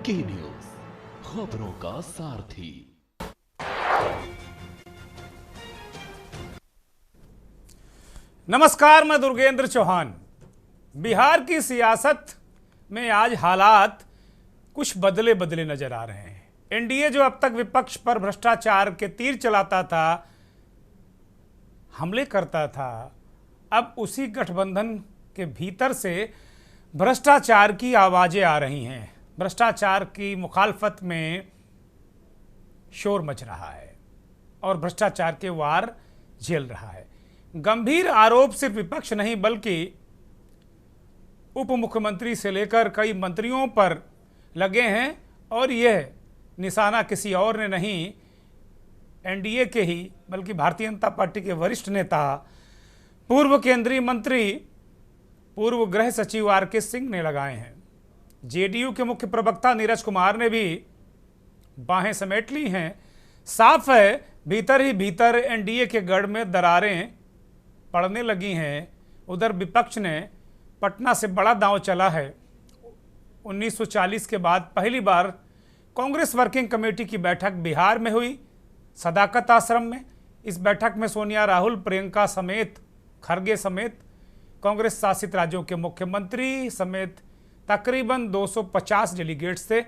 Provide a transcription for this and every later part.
की न्यूज, खबरों का सारथी। नमस्कार, मैं दुर्गेंद्र चौहान। बिहार की सियासत में आज हालात कुछ बदले बदले नजर आ रहे हैं। एनडीए जो अब तक विपक्ष पर भ्रष्टाचार के तीर चलाता था, हमले करता था, अब उसी गठबंधन के भीतर से भ्रष्टाचार की आवाजें आ रही हैं। भ्रष्टाचार की मुखालफत में शोर मच रहा है और भ्रष्टाचार के वार झेल रहा है। गंभीर आरोप सिर्फ विपक्ष नहीं बल्कि उप मुख्यमंत्री से लेकर कई मंत्रियों पर लगे हैं और यह निशाना किसी और ने नहीं, एनडीए के ही बल्कि भारतीय जनता पार्टी के वरिष्ठ नेता, पूर्व केंद्रीय मंत्री, पूर्व गृह सचिव आरके सिंह ने लगाए हैं। जेडीयू के मुख्य प्रवक्ता नीरज कुमार ने भी बाहें समेट ली हैं। साफ है, भीतर ही भीतर एनडीए के गढ़ में दरारें पड़ने लगी हैं। उधर विपक्ष ने पटना से बड़ा दांव चला है। 1940 के बाद पहली बार कांग्रेस वर्किंग कमेटी की बैठक बिहार में हुई, सदाकत आश्रम में। इस बैठक में सोनिया, राहुल, प्रियंका समेत, खरगे समेत कांग्रेस शासित राज्यों के मुख्यमंत्री समेत तकरीबन 250 डेलीगेट्स थे।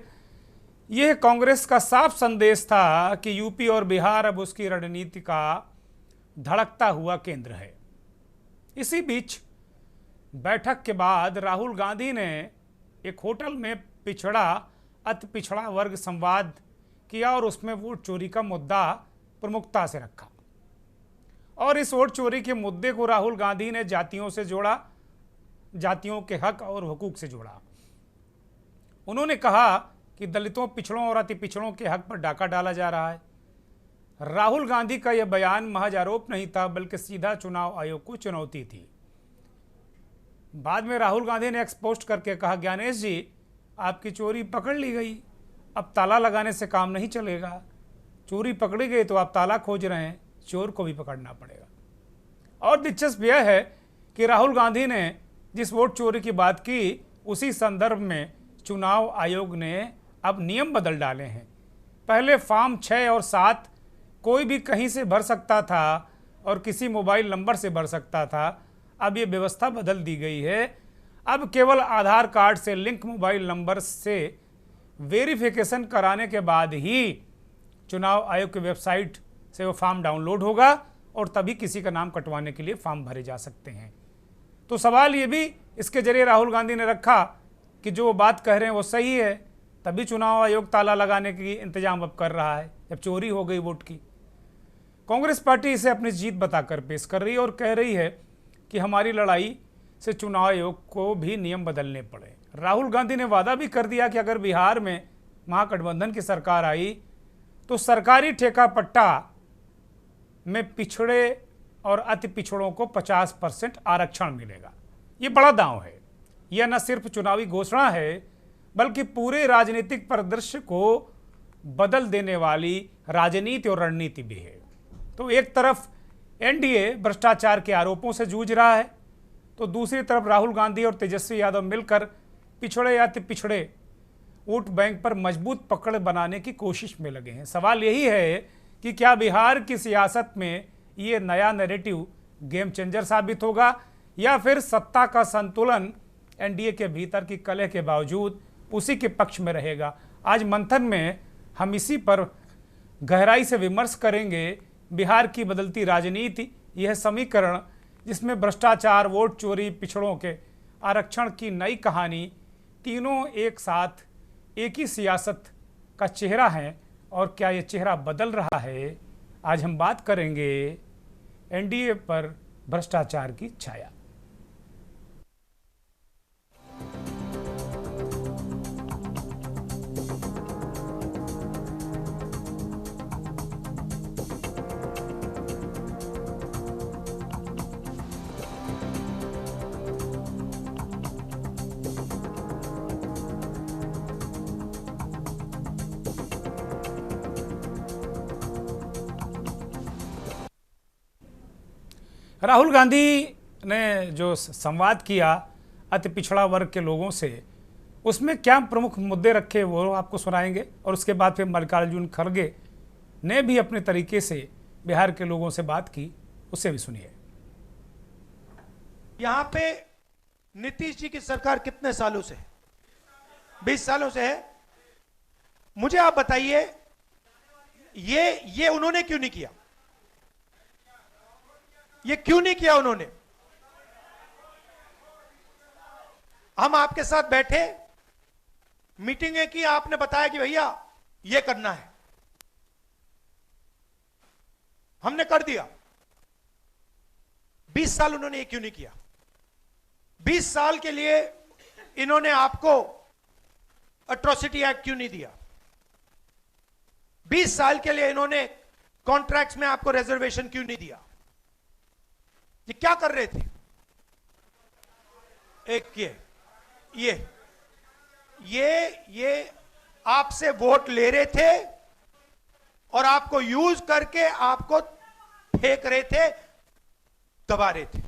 यह कांग्रेस का साफ संदेश था कि यूपी और बिहार अब उसकी रणनीति का धड़कता हुआ केंद्र है। इसी बीच बैठक के बाद राहुल गांधी ने एक होटल में पिछड़ा अति पिछड़ा वर्ग संवाद किया और उसमें वोट चोरी का मुद्दा प्रमुखता से रखा। और इस वोट चोरी के मुद्दे को राहुल गांधी ने जातियों से जोड़ा, जातियों के हक और हुकूक से जोड़ा। उन्होंने कहा कि दलितों, पिछड़ों और अति पिछड़ों के हक पर डाका डाला जा रहा है। राहुल गांधी का यह बयान महज आरोप नहीं था बल्कि सीधा चुनाव आयोग को चुनौती थी। बाद में राहुल गांधी ने एक्सपोस्ट करके कहा, ज्ञानेश जी, आपकी चोरी पकड़ ली गई, अब ताला लगाने से काम नहीं चलेगा। चोरी पकड़ी गई तो आप ताला खोज रहे हैं, चोर को भी पकड़ना पड़ेगा। और दिलचस्प यह है कि राहुल गांधी ने जिस वोट चोरी की बात की, उसी संदर्भ में चुनाव आयोग ने अब नियम बदल डाले हैं। पहले फॉर्म 6 और 7 कोई भी कहीं से भर सकता था और किसी मोबाइल नंबर से भर सकता था। अब ये व्यवस्था बदल दी गई है। अब केवल आधार कार्ड से लिंक मोबाइल नंबर से वेरिफिकेशन कराने के बाद ही चुनाव आयोग की वेबसाइट से वो फॉर्म डाउनलोड होगा और तभी किसी का नाम कटवाने के लिए फॉर्म भरे जा सकते हैं। तो सवाल ये भी इसके जरिए राहुल गांधी ने रखा कि जो बात कह रहे हैं वो सही है, तभी चुनाव आयोग ताला लगाने की इंतजाम अब कर रहा है जब चोरी हो गई वोट की। कांग्रेस पार्टी इसे अपनी जीत बताकर पेश कर रही है और कह रही है कि हमारी लड़ाई से चुनाव आयोग को भी नियम बदलने पड़े। राहुल गांधी ने वादा भी कर दिया कि अगर बिहार में महागठबंधन की सरकार आई तो सरकारी ठेका पट्टा में पिछड़े और अति पिछड़ों को 50% आरक्षण मिलेगा। ये बड़ा दांव है। यह न सिर्फ चुनावी घोषणा है बल्कि पूरे राजनीतिक परिदृश्य को बदल देने वाली राजनीति और रणनीति भी है। तो एक तरफ एनडीए भ्रष्टाचार के आरोपों से जूझ रहा है, तो दूसरी तरफ राहुल गांधी और तेजस्वी यादव मिलकर पिछड़े या अति पिछड़े वोट बैंक पर मजबूत पकड़ बनाने की कोशिश में लगे हैं। सवाल यही है कि क्या बिहार की सियासत में ये नया नैरेटिव गेम चेंजर साबित होगा या फिर सत्ता का संतुलन एनडीए के भीतर की कलह के बावजूद उसी के पक्ष में रहेगा। आज मंथन में हम इसी पर गहराई से विमर्श करेंगे। बिहार की बदलती राजनीति, यह समीकरण जिसमें भ्रष्टाचार, वोट चोरी, पिछड़ों के आरक्षण की नई कहानी, तीनों एक साथ एक ही सियासत का चेहरा है और क्या ये चेहरा बदल रहा है। आज हम बात करेंगे एनडीए पर भ्रष्टाचार की छाया। राहुल गांधी ने जो संवाद किया अति पिछड़ा वर्ग के लोगों से, उसमें क्या प्रमुख मुद्दे रखे वो आपको सुनाएंगे, और उसके बाद फिर मल्लिकार्जुन खड़गे ने भी अपने तरीके से बिहार के लोगों से बात की, उससे भी सुनिए। यहां पे नीतीश जी की सरकार कितने सालों से है? 20 सालों से है। मुझे आप बताइए, ये उन्होंने क्यों नहीं किया? ये क्यों नहीं किया उन्होंने? हम आपके साथ बैठे, मीटिंगें की, आपने बताया कि भैया ये करना है, हमने कर दिया। 20 साल उन्होंने ये क्यों नहीं किया? 20 साल के लिए इन्होंने आपको एट्रोसिटी एक्ट क्यों नहीं दिया? 20 साल के लिए इन्होंने कॉन्ट्रैक्ट्स में आपको रिजर्वेशन क्यों नहीं दिया? ये क्या कर रहे थे? एक ये आपसे वोट ले रहे थे और आपको यूज करके आपको फेंक रहे थे, दबा रहे थे।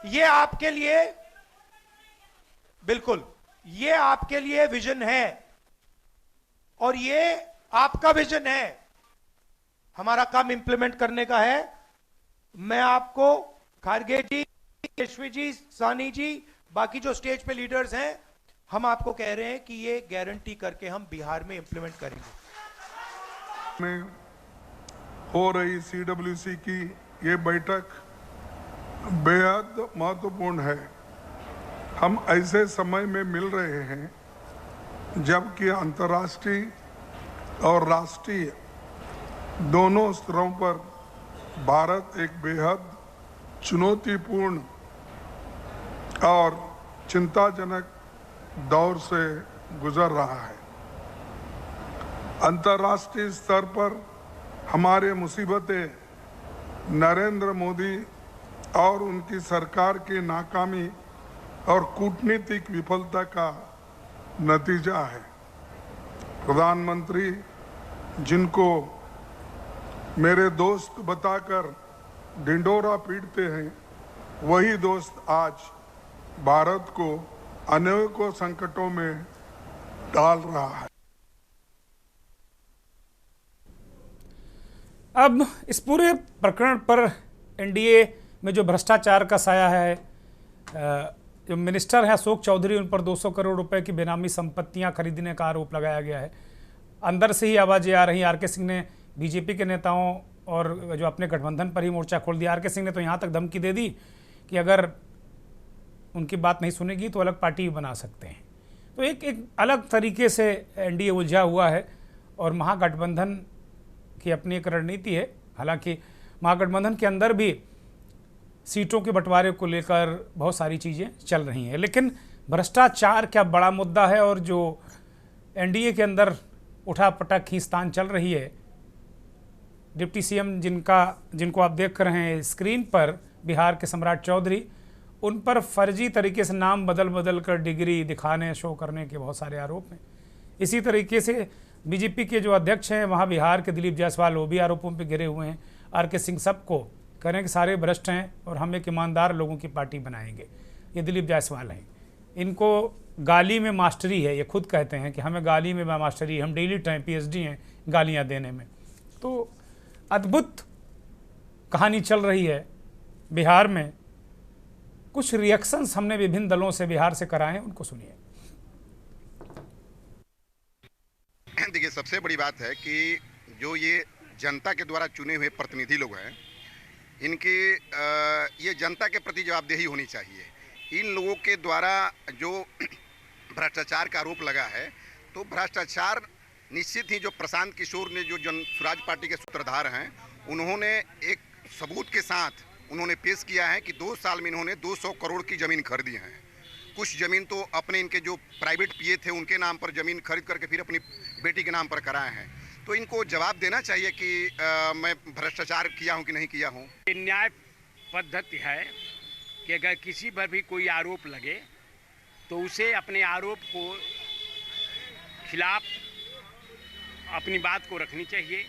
ये आपके लिए, बिल्कुल ये आपके लिए विजन है, और ये आपका विजन है। हमारा काम इंप्लीमेंट करने का है। मैं आपको, खारगे जी, यशवी जी, सानी जी, बाकी जो स्टेज पे लीडर्स हैं, हम आपको कह रहे हैं कि ये गारंटी करके हम बिहार में इंप्लीमेंट करेंगे। में हो रही CWC की ये बैठक बेहद महत्वपूर्ण है। हम ऐसे समय में मिल रहे हैं जबकि अंतर्राष्ट्रीय और राष्ट्रीय दोनों स्तरों पर भारत एक बेहद चुनौतीपूर्ण और चिंताजनक दौर से गुजर रहा है। अंतर्राष्ट्रीय स्तर पर हमारे मुसीबतें नरेंद्र मोदी और उनकी सरकार की नाकामी और कूटनीतिक विफलता का नतीजा है। प्रधानमंत्री जिनको मेरे दोस्त बताकर ढिंढोरा पीटते हैं, वही दोस्त आज भारत को अनेकों संकटों में डाल रहा है। अब इस पूरे प्रकरण पर एनडीए में जो भ्रष्टाचार का साया है, जो मिनिस्टर हैं अशोक चौधरी, उन पर 200 करोड़ रुपए की बेनामी संपत्तियां खरीदने का आरोप लगाया गया है। अंदर से ही आवाज़ें आ रही। आर के सिंह ने बीजेपी के नेताओं और जो अपने गठबंधन पर ही मोर्चा खोल दिया। आर के सिंह ने तो यहाँ तक धमकी दे दी कि अगर उनकी बात नहीं सुनेगी तो अलग पार्टी भी बना सकते हैं। तो एक अलग तरीके से एनडीए उलझा हुआ है, और महागठबंधन की अपनी एक रणनीति है। हालांकि महागठबंधन के अंदर भी सीटों के बंटवारे को लेकर बहुत सारी चीज़ें चल रही हैं, लेकिन भ्रष्टाचार क्या बड़ा मुद्दा है। और जो एनडीए के अंदर उठापटक खींचतान चल रही है, डिप्टी सीएम जिनको आप देख रहे हैं स्क्रीन पर, बिहार के सम्राट चौधरी, उन पर फर्जी तरीके से नाम बदल कर डिग्री दिखाने, शो करने के बहुत सारे आरोप हैं। इसी तरीके से बीजेपी के जो अध्यक्ष हैं वहाँ बिहार के दिलीप जायसवाल, वो भी आरोपों पे घिरे हुए हैं। आर के सिंह सबको कह रहे हैं कि सारे भ्रष्ट हैं और हम एक ईमानदार लोगों की पार्टी बनाएंगे। ये दिलीप जायसवाल हैं। इनको गाली में मास्टरी है, ये खुद कहते हैं कि हमें गाली में मास्टरी, हम डेली टाइम PhD हैं गालियाँ देने में। तो अद्भुत कहानी चल रही है बिहार में। कुछ रिएक्शंस हमने विभिन्न दलों से बिहार से कराए, उनको सुनिए। देखिए, सबसे बड़ी बात है कि जो ये जनता के द्वारा चुने हुए प्रतिनिधि लोग हैं, इनकी ये जनता के प्रति जवाबदेही होनी चाहिए। इन लोगों के द्वारा जो भ्रष्टाचार का आरोप लगा है, तो भ्रष्टाचार निश्चित ही जो प्रशांत किशोर ने, जो जन स्वराज पार्टी के सूत्रधार हैं, उन्होंने एक सबूत के साथ उन्होंने पेश किया है कि 2 साल में इन्होंने 200 करोड़ की ज़मीन खरीदी है। कुछ ज़मीन तो अपने इनके जो प्राइवेट PA थे उनके नाम पर ज़मीन खरीद करके फिर अपनी बेटी के नाम पर कराए हैं। तो इनको जवाब देना चाहिए कि मैं भ्रष्टाचार किया हूं कि नहीं किया हूं। न्याय पद्धति है कि अगर किसी पर भी कोई आरोप लगे तो उसे अपने आरोप को खिलाफ अपनी बात को रखनी चाहिए।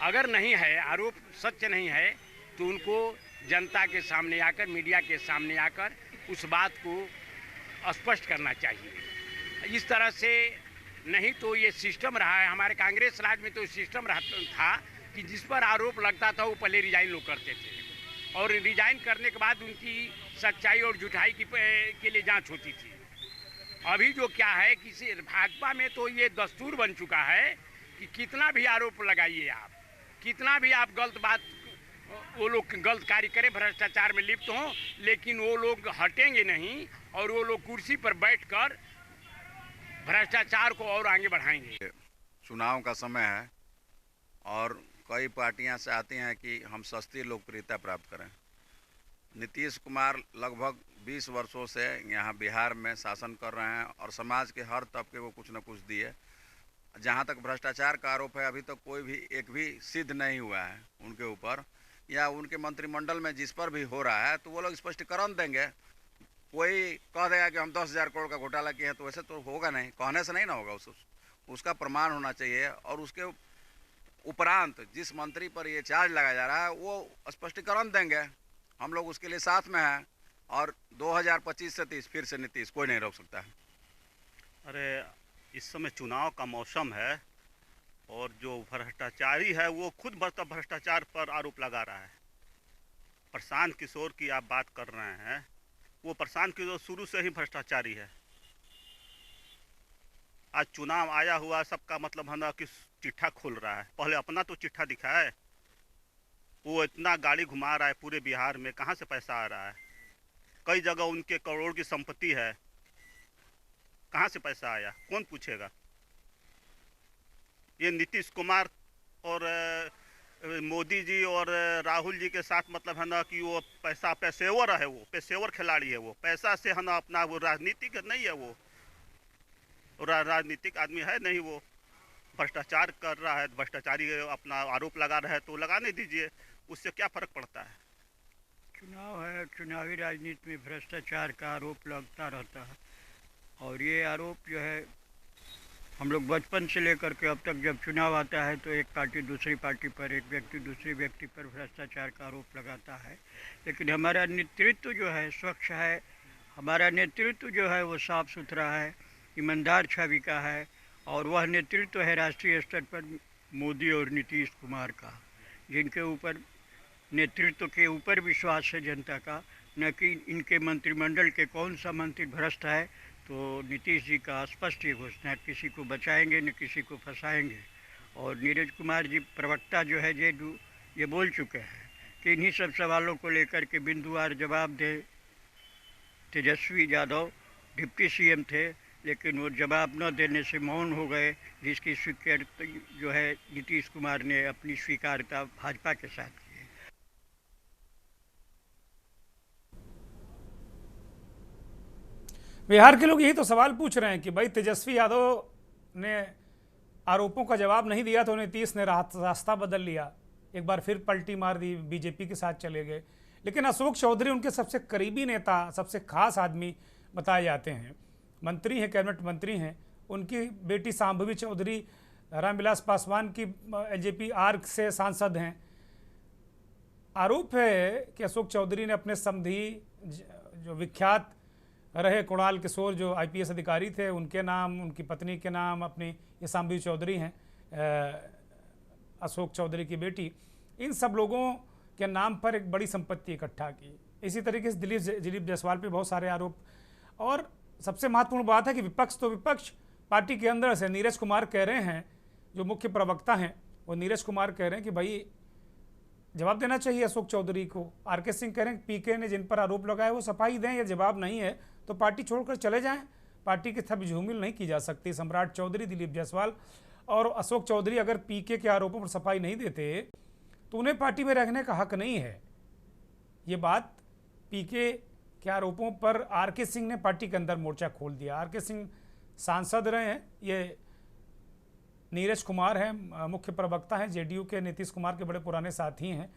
अगर नहीं है, आरोप सत्य नहीं है, तो उनको जनता के सामने आकर, मीडिया के सामने आकर उस बात को स्पष्ट करना चाहिए। इस तरह से नहीं तो ये सिस्टम रहा है हमारे कांग्रेस राज में, तो सिस्टम था कि जिस पर आरोप लगता था वो पहले रिजाइन लोग करते थे और रिजाइन करने के बाद उनकी सच्चाई और झूठाई के लिए जांच होती थी। अभी जो क्या है कि भाजपा में तो ये दस्तूर बन चुका है कि कितना भी आरोप लगाइए आप, कितना भी आप गलत बात, वो लोग गलत कार्य करें, भ्रष्टाचार में लिप्त हों, लेकिन वो लोग हटेंगे नहीं और वो लोग कुर्सी पर बैठकर भ्रष्टाचार को और आगे बढ़ाएंगे। चुनाव का समय है और कई पार्टियां चाहती हैं कि हम सस्ती लोकप्रियता प्राप्त करें। नीतीश कुमार लगभग 20 वर्षों से यहाँ बिहार में शासन कर रहे हैं और समाज के हर तबके को कुछ न कुछ दिए। जहाँ तक भ्रष्टाचार का आरोप है, अभी तक कोई भी एक भी सिद्ध नहीं हुआ है उनके ऊपर, या उनके मंत्रिमंडल में जिस पर भी हो रहा है तो वो लोग स्पष्टीकरण देंगे। कोई कह देगा कि हम 10,000 करोड़ का घोटाला किए हैं, तो वैसे तो होगा नहीं, कहने से नहीं ना होगा, उसका प्रमाण होना चाहिए। और उसके उपरांत जिस मंत्री पर ये चार्ज लगाया जा रहा है वो स्पष्टीकरण देंगे, हम लोग उसके लिए साथ में हैं। और 2025 से 30 फिर से नीतीश कोई नहीं रोक सकता है। अरे इस समय चुनाव का मौसम है और जो भ्रष्टाचारी है वो खुद भ्रष्टाचार पर आरोप लगा रहा है। प्रशांत किशोर की आप बात कर रहे हैं, वो प्रशांत किशोर शुरू से ही भ्रष्टाचारी है। आज चुनाव आया हुआ सबका मतलब है ना कि चिट्ठा खोल रहा है, पहले अपना तो चिट्ठा दिखाए। वो इतना गाड़ी घुमा रहा है पूरे बिहार में, कहाँ से पैसा आ रहा है? कई जगह उनके करोड़ की संपत्ति है, कहाँ से पैसा आया कौन पूछेगा? ये नीतीश कुमार और मोदी जी और राहुल जी के साथ मतलब है ना कि वो पेशेवर है, वो पेशेवर खिलाड़ी है, वो पैसा से है ना अपना, वो राजनीतिक नहीं है, वो राजनीतिक आदमी है नहीं, वो भ्रष्टाचार कर रहा है, भ्रष्टाचारी अपना आरोप लगा रहा है तो लगाने दीजिए, उससे क्या फर्क पड़ता है? चुनाव है, चुनावी राजनीति में भ्रष्टाचार का आरोप लगता रहता है और ये आरोप जो है हम लोग बचपन से लेकर के अब तक जब चुनाव आता है तो एक पार्टी दूसरी पार्टी पर, एक व्यक्ति दूसरी व्यक्ति पर भ्रष्टाचार का आरोप लगाता है। लेकिन हमारा नेतृत्व जो है स्वच्छ है, हमारा नेतृत्व जो है वो साफ सुथरा है, ईमानदार छवि का है और वह नेतृत्व है राष्ट्रीय स्तर पर मोदी और नीतीश कुमार का, जिनके ऊपर नेतृत्व के ऊपर विश्वास है जनता का, न कि इनके मंत्रिमंडल के कौन सा मंत्री भ्रष्ट है। तो नीतीश जी का स्पष्ट ये घोषणा, किसी को बचाएंगे न किसी को फंसाएंगे। और नीरज कुमार जी प्रवक्ता जो है ये बोल चुके हैं कि इन्हीं सब सवालों को लेकर के बिंदुवार जवाब दे। तेजस्वी यादव डिप्टी सीएम थे लेकिन वो जवाब न देने से मौन हो गए, जिसकी स्वीकृति जो है नीतीश कुमार ने अपनी स्वीकार्यता भाजपा के साथ की है। बिहार के लोग यही तो सवाल पूछ रहे हैं कि भाई तेजस्वी यादव ने आरोपों का जवाब नहीं दिया तो नीतीश ने रास्ता बदल लिया, एक बार फिर पलटी मार दी, बीजेपी के साथ चले गए। लेकिन अशोक चौधरी उनके सबसे करीबी नेता, सबसे खास आदमी बताए जाते हैं, मंत्री हैं, कैबिनेट मंत्री हैं। उनकी बेटी सांभवी चौधरी रामविलास पासवान की एलजेपी आर्क से सांसद हैं। आरोप है कि अशोक चौधरी ने अपने समधी जो विख्यात रहे कुणाल किशोर जो आईपीएस अधिकारी थे, उनके नाम, उनकी पत्नी के नाम, अपनी ये सांभवी चौधरी हैं अशोक चौधरी की बेटी, इन सब लोगों के नाम पर एक बड़ी संपत्ति इकट्ठा की। इसी तरीके से दिलीप जायसवाल पे बहुत सारे आरोप। और सबसे महत्वपूर्ण बात है कि विपक्ष तो विपक्ष, पार्टी के अंदर से नीरज कुमार कह रहे हैं, जो मुख्य प्रवक्ता हैं वो नीरज कुमार कह रहे हैं कि भाई जवाब देना चाहिए अशोक चौधरी को। आरके सिंह कह रहे हैं पीके ने जिन पर आरोप लगाए वो सफाई दें, या जवाब नहीं है तो पार्टी छोड़कर चले जाएं, पार्टी की थप झूमिल नहीं की जा सकती। सम्राट चौधरी, दिलीप जायसवाल और अशोक चौधरी अगर पीके के आरोपों पर सफाई नहीं देते तो उन्हें पार्टी में रहने का हक नहीं है। ये बात पीके के आरोपों पर आरके सिंह ने पार्टी के अंदर मोर्चा खोल दिया। आरके सिंह सांसद रहे हैं, ये नीरज कुमार हैं मुख्य प्रवक्ता हैं, जेडीयू के नीतीश कुमार के बड़े पुराने साथी हैं।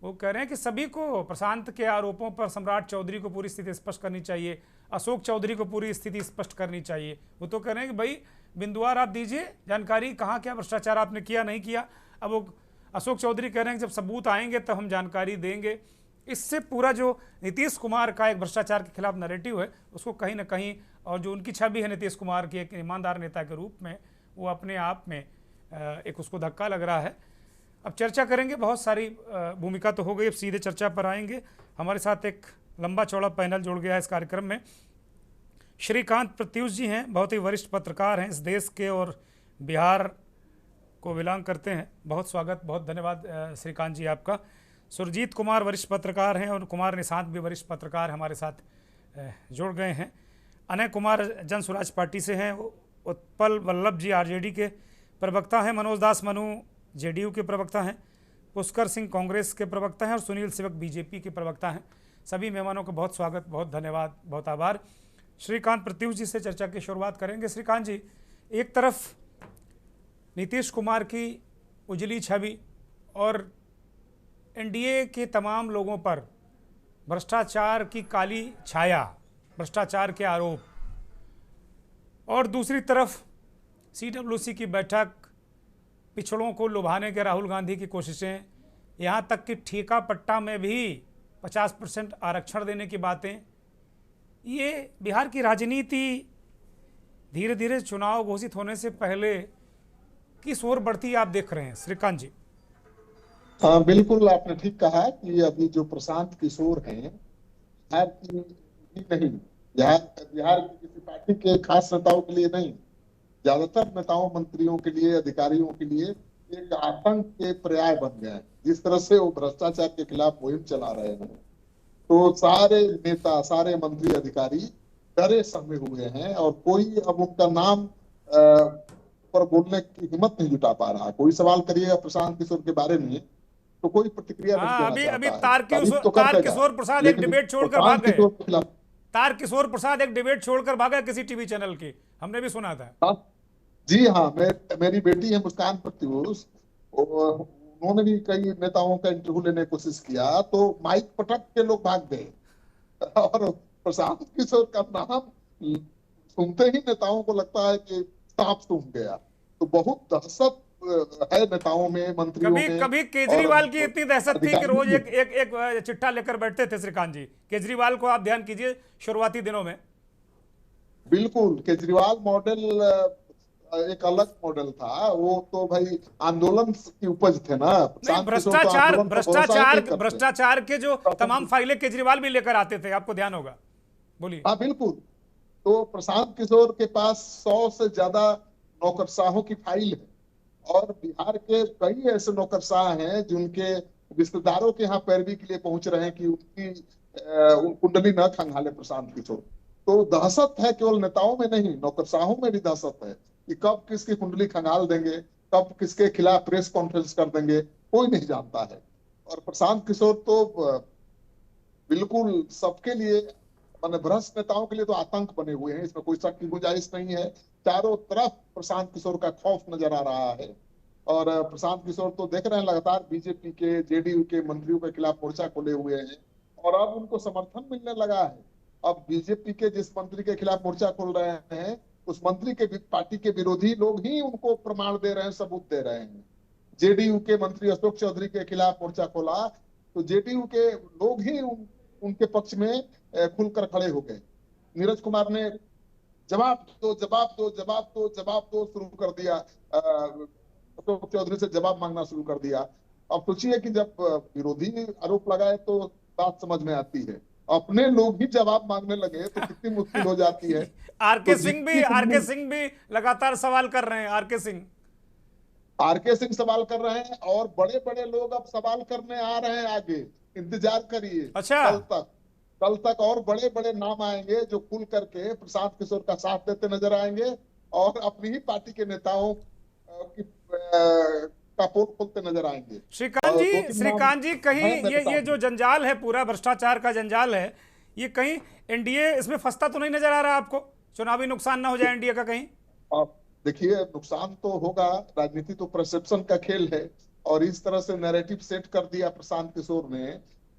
वो कह रहे हैं कि सभी को प्रशांत के आरोपों पर सम्राट चौधरी को पूरी स्थिति स्पष्ट करनी चाहिए, अशोक चौधरी को पूरी स्थिति स्पष्ट करनी चाहिए। वो तो कह रहे हैं कि भाई बिंदुवार आप दीजिए जानकारी, कहाँ क्या भ्रष्टाचार आपने किया नहीं किया। अब वो अशोक चौधरी कह रहे हैं कि जब सबूत आएंगे तब हम जानकारी देंगे। इससे पूरा जो नीतीश कुमार का एक भ्रष्टाचार के खिलाफ नैरेटिव है उसको कहीं ना कहीं और जो उनकी छवि है नीतीश कुमार की एक ईमानदार नेता के रूप में, वो अपने आप में एक उसको धक्का लग रहा है। अब चर्चा करेंगे, बहुत सारी भूमिका तो हो गई, अब सीधे चर्चा पर आएंगे। हमारे साथ एक लंबा चौड़ा पैनल जुड़ गया है इस कार्यक्रम में। श्रीकांत प्रत्यूष जी हैं, बहुत ही वरिष्ठ पत्रकार हैं इस देश के और बिहार को बिलोंग करते हैं। बहुत स्वागत, बहुत धन्यवाद श्रीकांत जी आपका। सुरजीत कुमार वरिष्ठ पत्रकार हैं और कुमार निशांत भी वरिष्ठ पत्रकार हमारे साथ जुड़ गए हैं। अनय कुमार जन स्वराज पार्टी से हैं। उत्पल वल्लभ जी आरजेडी के प्रवक्ता हैं। मनोज दास मनु जेडीयू के प्रवक्ता हैं। पुष्कर सिंह कांग्रेस के प्रवक्ता हैं और सुनील सेवक बीजेपी के प्रवक्ता हैं। सभी मेहमानों का बहुत स्वागत, बहुत धन्यवाद, बहुत आभार। श्रीकांत प्रत्यूष जी से चर्चा की शुरुआत करेंगे। श्रीकांत जी, एक तरफ नीतीश कुमार की उजली छवि और एनडीए के तमाम लोगों पर भ्रष्टाचार की काली छाया, भ्रष्टाचार के आरोप, और दूसरी तरफ सीडब्ल्यूसी की बैठक, पिछड़ों को लुभाने के राहुल गांधी की कोशिशें, यहाँ तक कि ठेका पट्टा में भी 50% आरक्षण देने की बातें। ये बिहार की राजनीति धीरे धीरे चुनाव घोषित होने से पहले किस ओर बढ़ती आप देख रहे हैं श्रीकांत जी? हाँ, बिल्कुल आपने ठीक कहा कि अभी जो प्रशांत किशोर हैं, बिहार की नहीं, बिहार की किसी पार्टी के खास नेताओं के लिए नहीं, ज्यादातर नेताओं, मंत्रियों के लिए, अधिकारियों के लिए एक आतंक के पर्याय बन गए हैं। जिस तरह से वो भ्रष्टाचार के खिलाफ मुहिम चला रहे हैं, तो सारे नेता, सारे मंत्री, अधिकारी डरे सहमे हुए हैं और कोई अब उनका नाम पर बोलने की हिम्मत नहीं जुटा पा रहा। कोई सवाल करिएगा प्रशांत किशोर के बारे में तो कोई प्रतिक्रिया नहीं देना चाहता है। तारकिशोर प्रसाद एक डिबेट छोड़कर भाग गए। तारकिशोर प्रसाद एक डिबेट छोड़कर भागा किसी टीवी चैनल की, हमने भी सुना था। जी हाँ, मेरी बेटी है मुस्कान प्रत्यूष, उन्होंने भी कई नेताओं का इंटरव्यू लेने की कोशिश किया तो माइक पटक के लोग भाग गए और प्रशांत किशोर का नाम सुनते ही नेताओं को लगता है कि सांप सूंघ गया। तो बहुत दहशत है नेताओं में, मंत्रियों में। कभी केजरीवाल की इतनी दहशत थी कि रोज एक चिट्ठा लेकर बैठते थे श्रीकांत जी। केजरीवाल को आप ध्यान कीजिए शुरुआती दिनों में। बिल्कुल, केजरीवाल मॉडल एक अलग मॉडल था। वो तो भाई आंदोलन की उपज थे ना। भ्रष्टाचार के जो तमाम फाइलें केजरीवाल भी लेकर आते थे, आपको ध्यान होगा। बोलिए। हाँ बिल्कुल। तो प्रशांत किशोर के पास 100 से ज्यादा नौकरशाहों की फाइल है और बिहार के कई ऐसे नौकरशाह हैं जिनके रिश्तेदारों के यहाँ पैरवी के लिए पहुंच रहे हैं कि उनकी कुंडली न खंगाले प्रशांत किशोर। तो दहशत है केवल नेताओं में नहीं, नौकरशाहों में भी दहशत है कि कब किसकी कुंडली खंगाल देंगे, कब किसके खिलाफ प्रेस कॉन्फ्रेंस कर देंगे, कोई नहीं जानता है। और प्रशांत किशोर तो बिल्कुल सबके लिए, माने भ्रष्ट नेताओं के लिए तो आतंक बने हुए हैं, इसमें कोई शक की गुंजाइश नहीं है। चारों तरफ प्रशांत किशोर का खौफ नजर आ रहा है और प्रशांत किशोर तो देख रहे हैं लगातार बीजेपी के, जेडीयू के मंत्रियों के खिलाफ मोर्चा खोले हुए हैं और अब उनको समर्थन मिलने लगा है। अब बीजेपी के जिस मंत्री के खिलाफ मोर्चा खोल रहे हैं, उस मंत्री के पार्टी के विरोधी लोग ही उनको प्रमाण दे रहे हैं, सबूत दे रहे हैं। जेडीयू के मंत्री अशोक चौधरी के खिलाफ मोर्चा खोला तो जेडीयू के लोग ही उनके पक्ष में खुलकर खड़े हो गए। नीरज कुमार ने जवाब दो शुरू कर दिया, अशोक चौधरी से जवाब मांगना शुरू कर दिया। अब सोचिए कि जब विरोधी आरोप लगाए तो बात समझ में आती है, अपने लोग ही जवाब मांगने लगे तो कितनी मुश्किल हो जाती है। आरके सिंह भी लगातार सवाल कर रहे हैं। आरके सिंह सवाल कर रहे हैं और बड़े बड़े लोग अब सवाल करने आ रहे हैं आगे, इंतजार करिए। अच्छा, कल तक और बड़े बड़े नाम आएंगे जो खुल करके प्रशांत किशोर का साथ देते नजर आएंगे और अपनी ही पार्टी के नेताओं की का पोल खोलते नजर आएंगे। श्रीकांत जी कहीं ये जो जंजाल है, पूरा भ्रष्टाचार का जंजाल है, ये कहीं एनडीए इसमें फंसता तो नहीं नजर आ रहा आपको? चुनावी नुकसान ना हो जाए एनडीए का कहीं? देखिए, नुकसान तो होगा, राजनीति तो परसेप्शन का खेल है और इस तरह से नैरेटिव सेट कर दिया प्रशांत किशोर ने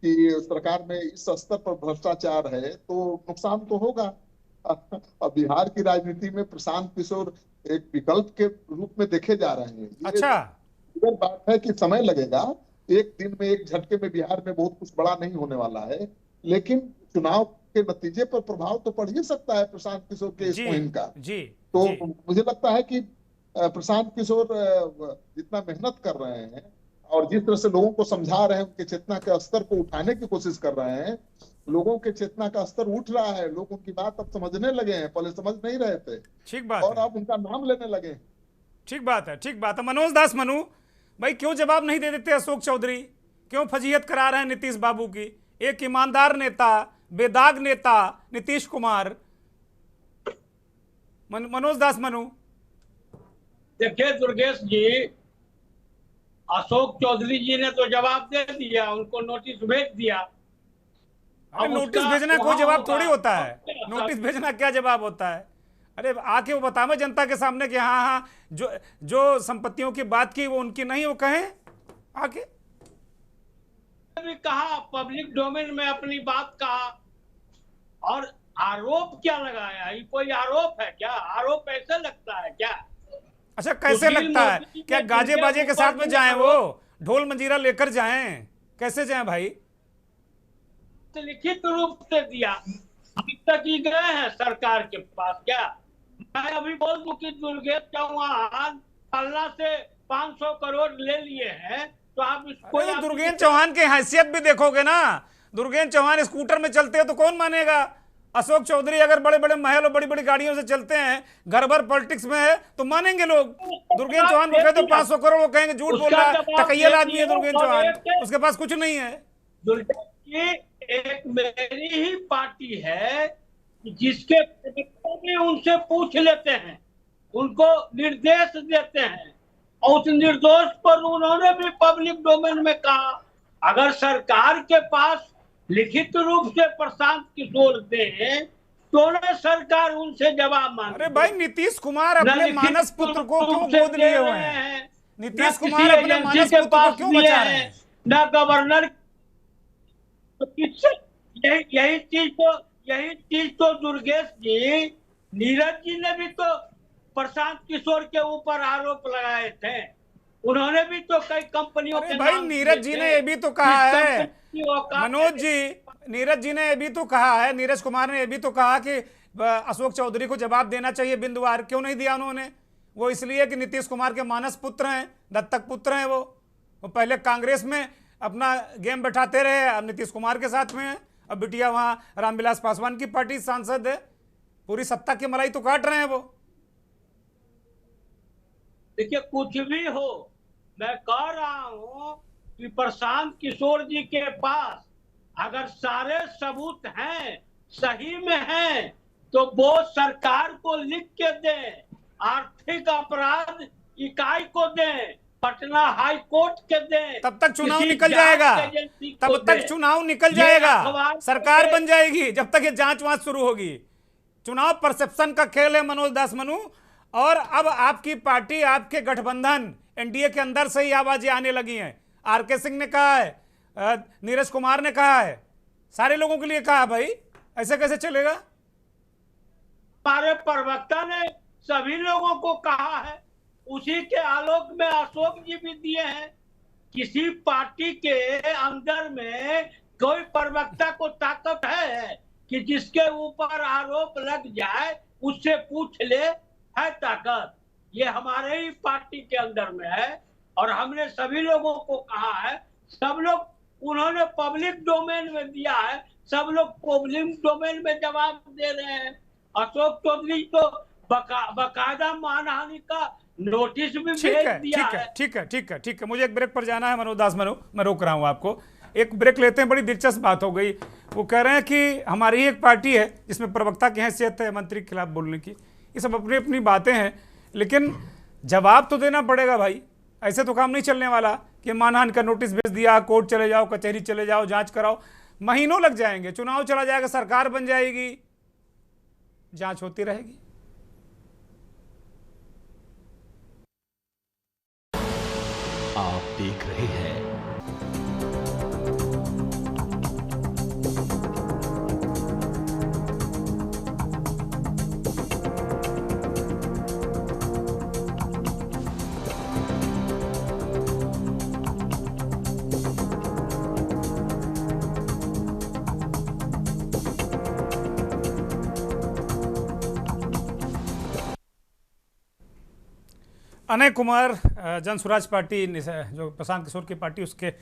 कि सरकार में इस स्तर पर भ्रष्टाचार है तो नुकसान तो होगा। अब बिहार की राजनीति में प्रशांत किशोर एक विकल्प के रूप में देखे जा रहे हैं। अच्छा, बात है कि समय लगेगा, एक दिन में, एक झटके में बिहार में बहुत कुछ बड़ा नहीं होने वाला है, लेकिन चुनाव के नतीजे पर प्रभाव तो पड़ ही सकता है प्रशांत किशोर के इस जी मुहिम का। जी तो जी मुझे लगता है कि प्रशांत किशोर जितना मेहनत कर रहे हैं और जिस तरह से लोगों को समझा रहे हैं, उनके चेतना के स्तर को उठाने की कोशिश कर रहे हैं, लोगों के चेतना का स्तर उठ रहा है, लोग उनकी बात अब समझने लगे हैं, पहले समझ नहीं रहे थे ठीक बात और है, अब उनका नाम लेने लगे हैं। ठीक बात है, ठीक बात है। मनोज दास मनु भाई, क्यों जवाब नहीं दे देते अशोक चौधरी? क्यों फजीहत करा रहे हैं नीतीश बाबू की? एक ईमानदार नेता, बेदाग नेता नीतीश कुमार। मनोज दास मनु, देखिए दुर्गेश जी, अशोक चौधरी जी ने तो जवाब दे दिया, उनको नोटिस भेज दिया। अरे नोटिस भेजना कोई जवाब थोड़ी होता है, नोटिस भेजना क्या जवाब होता है? अरे आके वो बतावे जनता के सामने कि हाँ हाँ जो संपत्तियों की बात की वो उनकी नहीं, वो कहें आके। भी कहा, पब्लिक डोमेन में अपनी बात कहा, और आरोप क्या लगाया? ये कोई आरोप है क्या? आरोप ऐसे लगता है क्या? अच्छा कैसे लगता है? क्या गाजे बाजे के साथ में जाएं, वो ढोल मंजीरा लेकर जाएं? कैसे जाएं भाई? लिखित रूप से दिया, अभी तक ही गए हैं सरकार के पास क्या? मैं अभी बोल दूं कि दुर्गेश चौहान पलना से 500 करोड़ ले लिए हैं, तो आप इसको तो दुर्गेश चौहान की हैसियत भी देखोगे ना। दुर्गेश चौहान स्कूटर में चलते हैं तो कौन मानेगा? अशोक चौधरी अगर बड़े बड़े महल और बड़ी बड़ी गाड़ियों से चलते हैं, घर भर पॉलिटिक्स में है, तो मानेंगे लोग। दुर्गेश चौहान को कहते 500 करोड़, वो कहेंगे झूठ बोल रहा है, टकैयल आदमी है दुर्गेश चौहान, उसके पास कुछ नहीं है। दुर्गेश जी, एक मेरी ही पार्टी है जिसके में उनसे पूछ लेते हैं, उनको निर्देश देते हैं, और उस निर्देश पर उन्होंने भी पब्लिक डोमेन में कहा। अगर सरकार के पास लिखित रूप से प्रशांत किशोर दें तो न सरकार उनसे जवाब मांगे। अरे भाई नीतीश कुमार अपने मानस पुत्र को क्यों गोद लिए हुए हैं? नीतीश कुमार अपने मानस पुत्र को क्यों बचा रहे हैं? न गवर्नर, यही चीज तो दुर्गेश जी, नीरज जी ने भी तो प्रशांत किशोर के ऊपर आरोप लगाए थे। उन्होंने भी तो कई कंपनियों के भाई नीरज जी ने ये भी तो कहा है, मनोज जी, नीरज जी ने ये भी तो कहा है, नीरज कुमार ने ये भी तो कहा कि अशोक चौधरी को जवाब देना चाहिए बिंदुवार। क्यों नहीं दिया उन्होंने? वो इसलिए कि नीतीश कुमार के मानस पुत्र हैं, दत्तक पुत्र हैं। वो पहले कांग्रेस में अपना गेम बैठाते रहे, अब नीतीश कुमार के साथ में है, अब बिटिया वहां रामविलास पासवान की पार्टी सांसद है, पूरी सत्ता की मलाई तो काट रहे हैं वो। देखिए कुछ भी हो, मैं कह रहा हूं कि प्रशांत किशोर जी के पास अगर सारे सबूत हैं, सही में हैं, तो वो सरकार को लिख के दें, आर्थिक अपराध इकाई को दें, पटना हाई कोर्ट के दें, तब तक चुनाव निकल जाएगा, तब तक चुनाव निकल जाएगा, सरकार बन जाएगी। जब तक ये जांच वांच शुरू होगी, चुनाव परसेप्शन का खेल है मनोज दास मनु। और अब आपकी पार्टी, आपके गठबंधन एनडीए के अंदर से ही आवाजें आने लगी हैं। आरके सिंह ने कहा है, नीरज कुमार ने कहा है, सारे लोगों के लिए कहा। भाई ऐसे कैसे चलेगा? हमारे प्रवक्ता ने सभी लोगों को कहा है, उसी के आलोक में अशोक जी भी दिए हैं। किसी पार्टी के अंदर में कोई प्रवक्ता को ताकत है कि जिसके ऊपर आरोप लग जाए उससे पूछ ले, है ताकत? ये हमारे ही पार्टी के अंदर में है, और हमने सभी लोगों को कहा है, सब लोग, उन्होंने पब्लिक डोमेन में दिया है, सब लोग पब्लिक डोमेन में जवाब दे रहे हैं। अशोक चौधरी तो बकायदा मानहानि का नोटिस भी भेज दिया है। ठीक है, मुझे एक ब्रेक पर जाना है मनोज दास मनु, मैं रोक रहा हूं आपको। एक ब्रेक लेते हैं, बड़ी दिलचस्प बात हो गई। वो कह रहे हैं कि हमारी ही एक पार्टी है जिसमें प्रवक्ता की हैसियत है मंत्री के खिलाफ बोलने की। ये सब अपनी अपनी बातें हैं, लेकिन जवाब तो देना पड़ेगा भाई। ऐसे तो काम नहीं चलने वाला कि मानहानि का नोटिस भेज दिया, कोर्ट चले जाओ, कचहरी चले जाओ, जांच कराओ, महीनों लग जाएंगे, चुनाव चला जाएगा, सरकार बन जाएगी, जांच होती रहेगी। आप देख रहे हैं अनय कुमार जन स्वराज पार्टी जो प्रशांत किशोर की पार्टी, उसके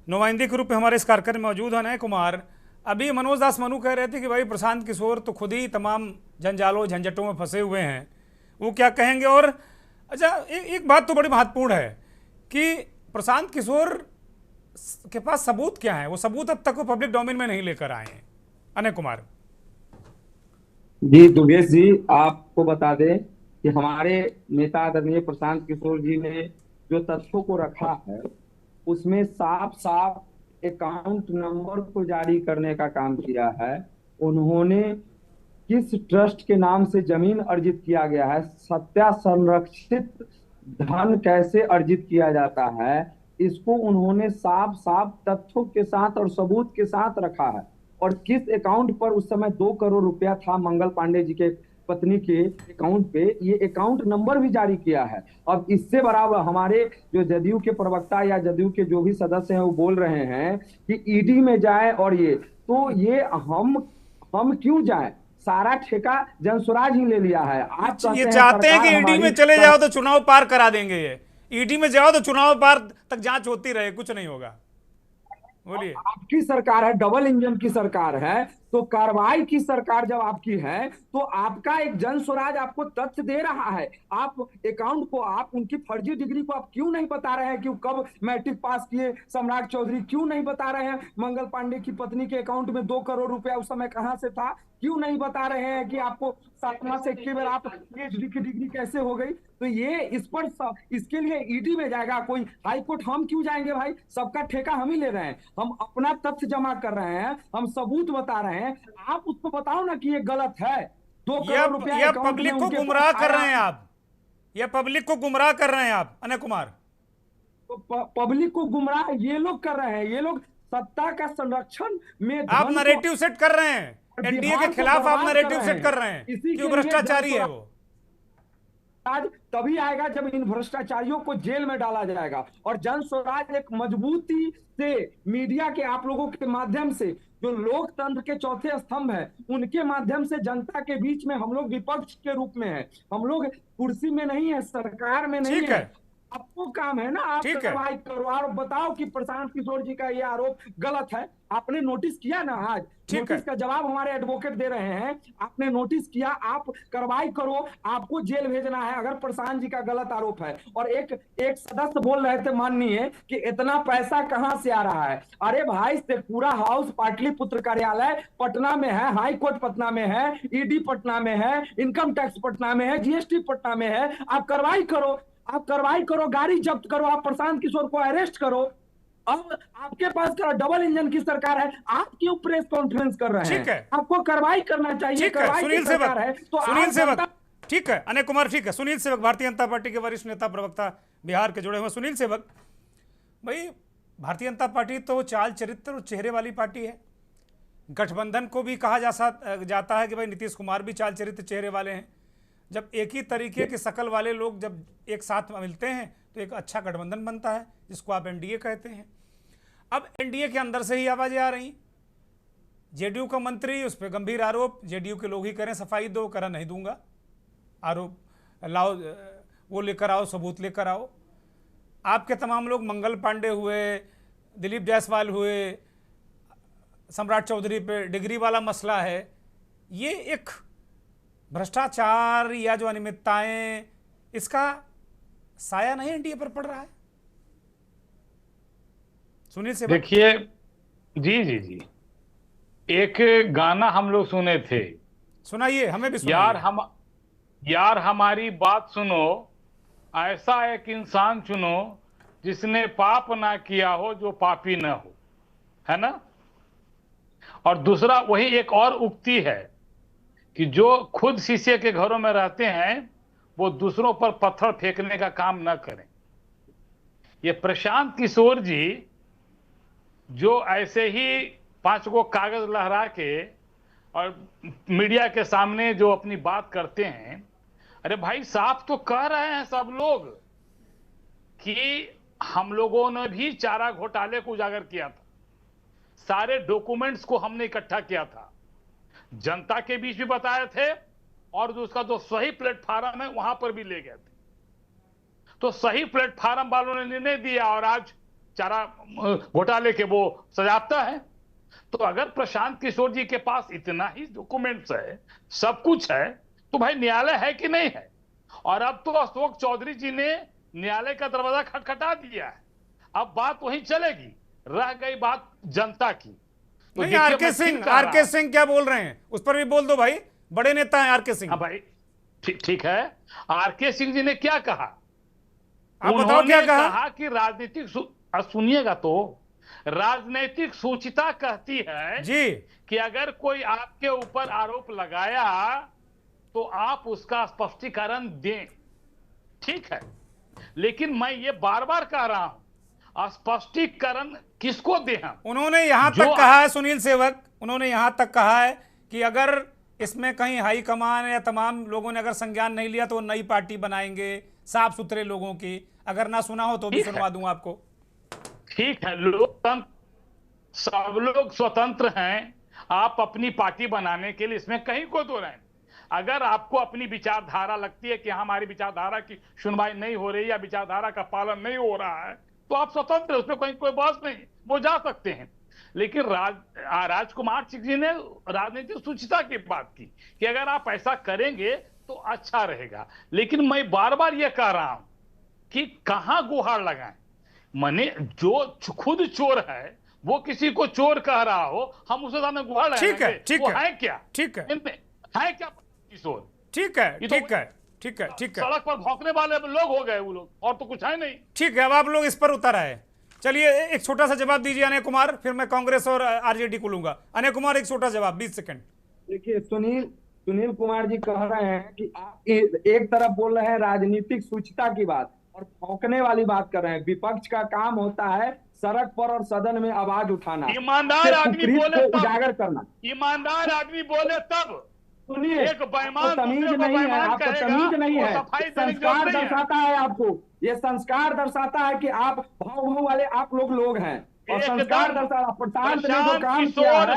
नुमाइंदे के रूप में हमारे इस कार्यक्रम में मौजूद है। अनय कुमार, अभी मनोज दास मनु कह रहे थे कि भाई प्रशांत किशोर तो खुद ही तमाम जंजालों झंझटों में फंसे हुए हैं, वो क्या कहेंगे? और अच्छा, एक बात तो बड़ी महत्वपूर्ण है कि प्रशांत किशोर के पास सबूत क्या है? वो सबूत अब तक वो पब्लिक डोमेन में नहीं लेकर आए हैं। अनय कुमार जी, दुर्गेश जी, आपको बता दें कि हमारे नेता आदरणीय प्रशांत किशोर जी ने जो तथ्यों को रखा है उसमें साफ साफ अकाउंट नंबर को जारी करने का काम किया है। उन्होंने किस ट्रस्ट के नाम से जमीन अर्जित किया गया है, सत्या संरक्षित धन कैसे अर्जित किया जाता है, इसको उन्होंने साफ साफ तथ्यों के साथ और सबूत के साथ रखा है। और किस अकाउंट पर उस समय 2 करोड़ रुपया था मंगल पांडे जी के पत्नी के अकाउंट पे, ये अकाउंट नंबर भी जारी किया है। अब इससे बराबर हमारे जो जदयू के प्रवक्ता या जदयू के जो भी सदस्य हैं वो बोल रहे हैं कि ईडी में जाए, और ये हम क्यों जाएं? सारा ठेका जनस्वराज ही ले लिया है। आप ये चाहते हैं कि ईडी में चले जाओ तो चुनाव पार करा देंगे। ये ईडी में जाओ तो चुनाव पार तक जांच होती रहे, कुछ नहीं होगा। बोलिए। आपकी सरकार है, डबल इंजन की सरकार है, तो कार्रवाई की सरकार जब आपकी है तो आपका एक जन स्वराज आपको तथ्य दे रहा है। आप अकाउंट को, आप उनकी फर्जी डिग्री को आप क्यों नहीं बता रहे हैं कि कब मैट्रिक पास किए सम्राट चौधरी? क्यों नहीं बता रहे हैं मंगल पांडे की पत्नी के अकाउंट में 2 करोड़ रुपया उस समय कहां से था? क्यों नहीं बता रहे हैं कि आपको 7वां से 21 बार आप पीएचडी की डिग्री कैसे हो गई? तो ये इसके लिए ईडी में जाएगा कोई हाई कोर्ट? हम क्यों जाएंगे भाई? सबका ठेका हम ही ले रहे हैं, हम अपना तथ्य जमा कर रहे हैं, हम सबूत बता रहे हैं। आप उसको बताओ ना कि ये गलत है। 2 करोड़ रुपया यह पब्लिक को गुमराह कर रहे हैं आप, यह पब्लिक को गुमराह कर रहे हैं आप अनय कुमार। तो पब्लिक को गुमराह ये लोग कर रहे हैं, ये लोग सत्ता का संरक्षण में आप नैरेटिव सेट कर रहे हैं, एनडीए के खिलाफ आप नैरेटिव सेट कर रहे हैं कि भ्रष्टाचारी है वो। आज तभी आएगा जब इन भ्रष्टाचारियों को जेल में डाला जाएगा। और जन स्वराज एक मजबूती से मीडिया के आप लोगों के माध्यम से, जो लोकतंत्र के चौथे स्तंभ है, उनके माध्यम से जनता के बीच में हम लोग विपक्ष के रूप में है। हम लोग कुर्सी में नहीं है, सरकार में नहीं है। आपको काम है ना, आप कार्रवाई करो और बताओ कि प्रशांत किशोर जी का ये आरोप गलत है। आपने नोटिस किया ना, आज नोटिस का जवाब हमारे एडवोकेट दे रहे हैं। आपने नोटिस किया, आप कार्रवाई करो, आपको जेल भेजना है अगर प्रशांत जी का गलत आरोप है। और एक सदस्य बोल रहे थे माननीय कि इतना पैसा कहां से आ रहा है। अरे भाई, शेखपुरा हाउस पाटलिपुत्र कार्यालय पटना में है, हाई कोर्ट पटना में है, ईडी पटना में है, इनकम टैक्स पटना में है, जीएसटी पटना में है। आप कार्रवाई करो, आप कार्रवाई करो, गाड़ी जब्त करो, आप प्रशांत किशोर को अरेस्ट करो। अब आपके पास डबल इंजन की सरकार है, आप क्यों प्रेस कॉन्फ्रेंस कर रहे हैं? ठीक है, आपको कार्रवाई करना चाहिए। सुनील सेवक है तो सुनील सेवक, ठीक है अनय कुमार, ठीक है। सुनील सेवक भारतीय जनता पार्टी के वरिष्ठ नेता प्रवक्ता बिहार के जुड़े हुए। सुनील सेवक भाई, भारतीय जनता पार्टी तो चाल चरित्र और चेहरे वाली पार्टी है। गठबंधन को भी कहा जाता है कि भाई नीतीश कुमार भी चाल चरित्र चेहरे वाले हैं। जब एक ही तरीके की शकल वाले लोग जब एक साथ मिलते हैं तो एक अच्छा गठबंधन बनता है, जिसको आप एनडीए कहते हैं। अब एनडीए के अंदर से ही आवाजें आ रही, जेडीयू का मंत्री, उस पर गंभीर आरोप, जेडीयू के लोग ही करें सफाई दो, करा नहीं दूंगा, आरोप लाओ, वो लेकर आओ, सबूत लेकर आओ। आपके तमाम लोग, मंगल पांडे हुए, दिलीप जायसवाल हुए, सम्राट चौधरी पे डिग्री वाला मसला है। ये एक भ्रष्टाचार या जो अनियमितताएं, इसका साया नहीं एनडीए पर पड़ रहा है? सुनील से देखिए, जी एक गाना हम लोग सुने थे, सुनाइए, हमें भी सुनाइए। यार हमारी बात सुनो, ऐसा एक इंसान चुनो जिसने पाप ना किया हो, जो पापी ना हो, है ना। और दूसरा वही एक और उक्ति है कि जो खुद शीशे के घरों में रहते हैं वो दूसरों पर पत्थर फेंकने का काम न करें। ये प्रशांत किशोर जी जो ऐसे ही 5 गो कागज लहरा के और मीडिया के सामने जो अपनी बात करते हैं, अरे भाई साफ तो कह रहे हैं सब लोग कि हम लोगों ने भी चारा घोटाले को उजागर किया था, सारे डॉक्यूमेंट्स को हमने इकट्ठा किया था, जनता के बीच भी बताए थे और जो उसका जो सही प्लेटफॉर्म है वहां पर भी ले गए थे। तो सही प्लेटफार्म वालों ने निर्णय दिया और आज चारा घोटाले के वो सजाता है। तो अगर प्रशांत किशोर जी के पास इतना ही डॉक्यूमेंट्स है, सब कुछ है, तो भाई न्यायालय है कि नहीं है? और अब तो अशोक चौधरी जी ने न्यायालय का दरवाजा खटखटा दिया है, अब बात वहीं चलेगी। रह गई बात जनता की, तो नहीं, आरके सिंह क्या बोल रहे हैं उस पर भी बोल दो भाई, बड़े नेता हैं आरके सिंह। हाँ भाई, ठीक है। आरके सिंह जी ने क्या कहा? आप बताओ क्या कहा कि राजनीतिक सुनिएगा तो, राजनीतिक सूचिता कहती है जी कि अगर कोई आपके ऊपर आरोप लगाया तो आप उसका स्पष्टीकरण दें। ठीक है, लेकिन मैं ये बार बार कह रहा हूं, स्पष्टीकरण किसको दें हम? उन्होंने यहां तक कहा है सुनील सेवक, उन्होंने यहां तक कहा है कि अगर इसमें कहीं हाई कमान या तमाम लोगों ने अगर संज्ञान नहीं लिया तो वो नई पार्टी बनाएंगे साफ सुथरे लोगों की। अगर ना सुना हो तो भी सुनवा दूं आपको। ठीक है, लोकतंत्र, सब लोग स्वतंत्र हैं आप अपनी पार्टी बनाने के लिए, इसमें कहीं को दो नहीं। अगर आपको अपनी विचारधारा लगती है कि हमारी विचारधारा की सुनवाई नहीं हो रही या विचारधारा का पालन नहीं हो रहा है, तो आप स्वतंत्र हैं, उसमें कहीं कोई बहस नहीं, वो जा सकते हैं। लेकिन राजकुमार सिंह जी ने राजनीतिक सूचिता की बात की कि अगर आप ऐसा करेंगे तो अच्छा रहेगा। लेकिन मैं बार बार ये कह रहा हूं कि कहां गुहार लगाएं। मने जो खुद चोर है वो किसी को चोर कह रहा हो, हम उसे सामने गुहार लगाएंगे। ठीक है, ठीक है, है क्या? ठीक है, है क्या किशोर? ठीक है, ठीक है, ठीक है, ठीक है। सड़क पर भौंकने वाले लोग हो गए वो लोग, और तो कुछ है नहीं। ठीक है, अब आप लोग इस पर उतर आए। चलिए एक छोटा सा जवाब दीजिए अनय कुमार, फिर मैं कांग्रेस और आरजेडी को लूंगा। अनय कुमार एक छोटा जवाब, 20 सेकंड। देखिए सुनील कुमार जी कह रहे हैं कि आप एक तरफ बोल रहे हैं राजनीतिक सूचिता की बात और भौंकने वाली बात कर रहे हैं। विपक्ष का काम होता है सड़क पर और सदन में आवाज उठाना, ईमानदार आदमी बोले को उजागर करना। ईमानदार आदमी बोले तब। सुनिए, एक बेईमान तमीज नहीं है, आपको तमीज नहीं है। संस्कार दर्शाता है आपको, ये संस्कार दरसाता है कि आप भाव वाले आप लोग हैं। और संस्कार दर्शाता प्रशांत ने जो काम किया है,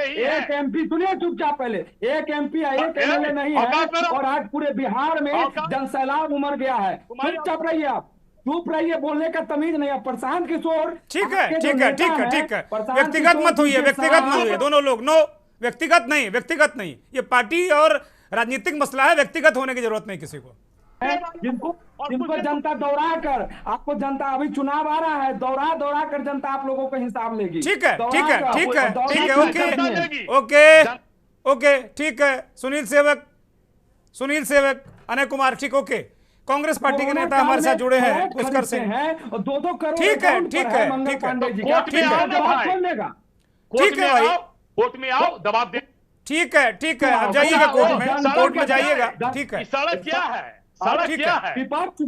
एक एमपी सुनिए चुपचाप, पहले एक एमपी है, एक एमएलए नहीं है, और आज पूरे बिहार में जनसैलाब उमड़ गया है। चुपचाप रहिए आप, चुप रहिए, बोलने का तमीज नहीं है। प्रशांत किशोर, ठीक है, ठीक है, ठीक है, ठीक है, व्यक्तिगत मत हुई है, व्यक्तिगत मत हुई है, दोनों लोग नो, व्यक्तिगत नहीं, व्यक्तिगत नहीं, ये पार्टी और राजनीतिक मसला है, व्यक्तिगत होने की जरूरत नहीं किसी को। जिनको जनता दौड़ा कर, आपको जनता अभी चुनाव आ रहा है, दौड़ा कर जनता आप लोगों को हिसाब लेगी। ठीक है, ठीक है, ठीक है, ठीक है, ओके ओके ओके, ठीक है। सुनील सेवक, अनय कुमार, ठीक, ओके। कांग्रेस पार्टी के नेता हमारे साथ जुड़े हैं, पुष्कर सिंह। 2-2 करोड़ ठीक है, ठीक है, ठीक है, ठीक है भाई, कोर्ट में आओ, दबाव दे। ठीक है, ठीक है, अब जाइएगा कोर्ट में जाइएगा। ठीक है, सड़क क्या है? सड़क क्या है? विपक्ष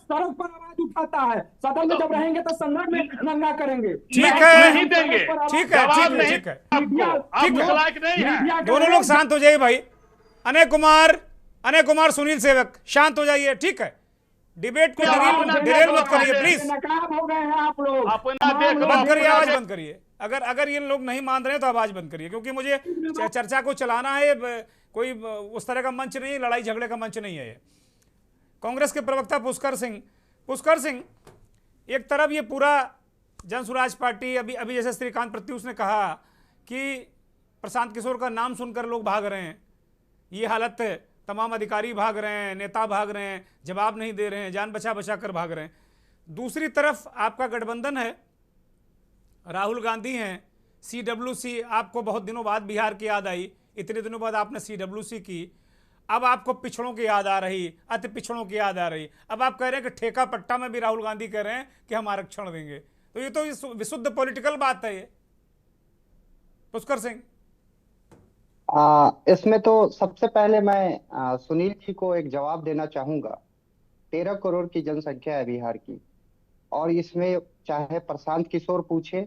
सड़क पर आवाज उठाता है, सदन में जब रहेंगे तो संसद में नंगा करेंगे। ठीक है, नहीं देंगे, ठीक है, ठीक है, ठीक है, ठीक है। दोनों लोग शांत हो जाइए भाई। अनय कुमार, सुनील सेवक, शांत हो जाइए, ठीक है। डिबेट को डिरेल मत करिए प्लीज। नकाब हो गए हैं आप लोग, बंद करिए, आवाज बंद करिए। अगर ये लोग नहीं मान रहे हैं तो आवाज बंद करिए, क्योंकि मुझे चर्चा को चलाना है, कोई उस तरह का मंच नहीं, लड़ाई झगड़े का मंच नहीं है ये। कांग्रेस के प्रवक्ता पुष्कर सिंह, एक तरफ ये पूरा जनसुराज पार्टी, अभी जैसे श्रीकांत प्रत्युष ने कहा कि प्रशांत किशोर का नाम सुनकर लोग भाग रहे हैं, ये हालत है, तमाम अधिकारी भाग रहे हैं, नेता भाग रहे हैं, जवाब नहीं दे रहे हैं, जान बचा कर भाग रहे हैं। दूसरी तरफ आपका गठबंधन है, राहुल गांधी हैं, CWC, आपको बहुत दिनों बाद बिहार की याद आई, इतने दिनों बाद आपने CWC की, अब आपको पिछड़ों की याद आ रही, अति पिछड़ों की याद आ रही। अब आप कह रहे हैं कि ठेका पट्टा में भी राहुल गांधी कह रहे हैं कि हम आरक्षण देंगे, तो ये तो विशुद्ध पॉलिटिकल बात है ये। पुष्कर सिंह, इसमें तो सबसे पहले मैं सुनील जी को एक जवाब देना चाहूंगा। 13 करोड़ की जनसंख्या है बिहार की, और इसमें चाहे प्रशांत किशोर पूछे,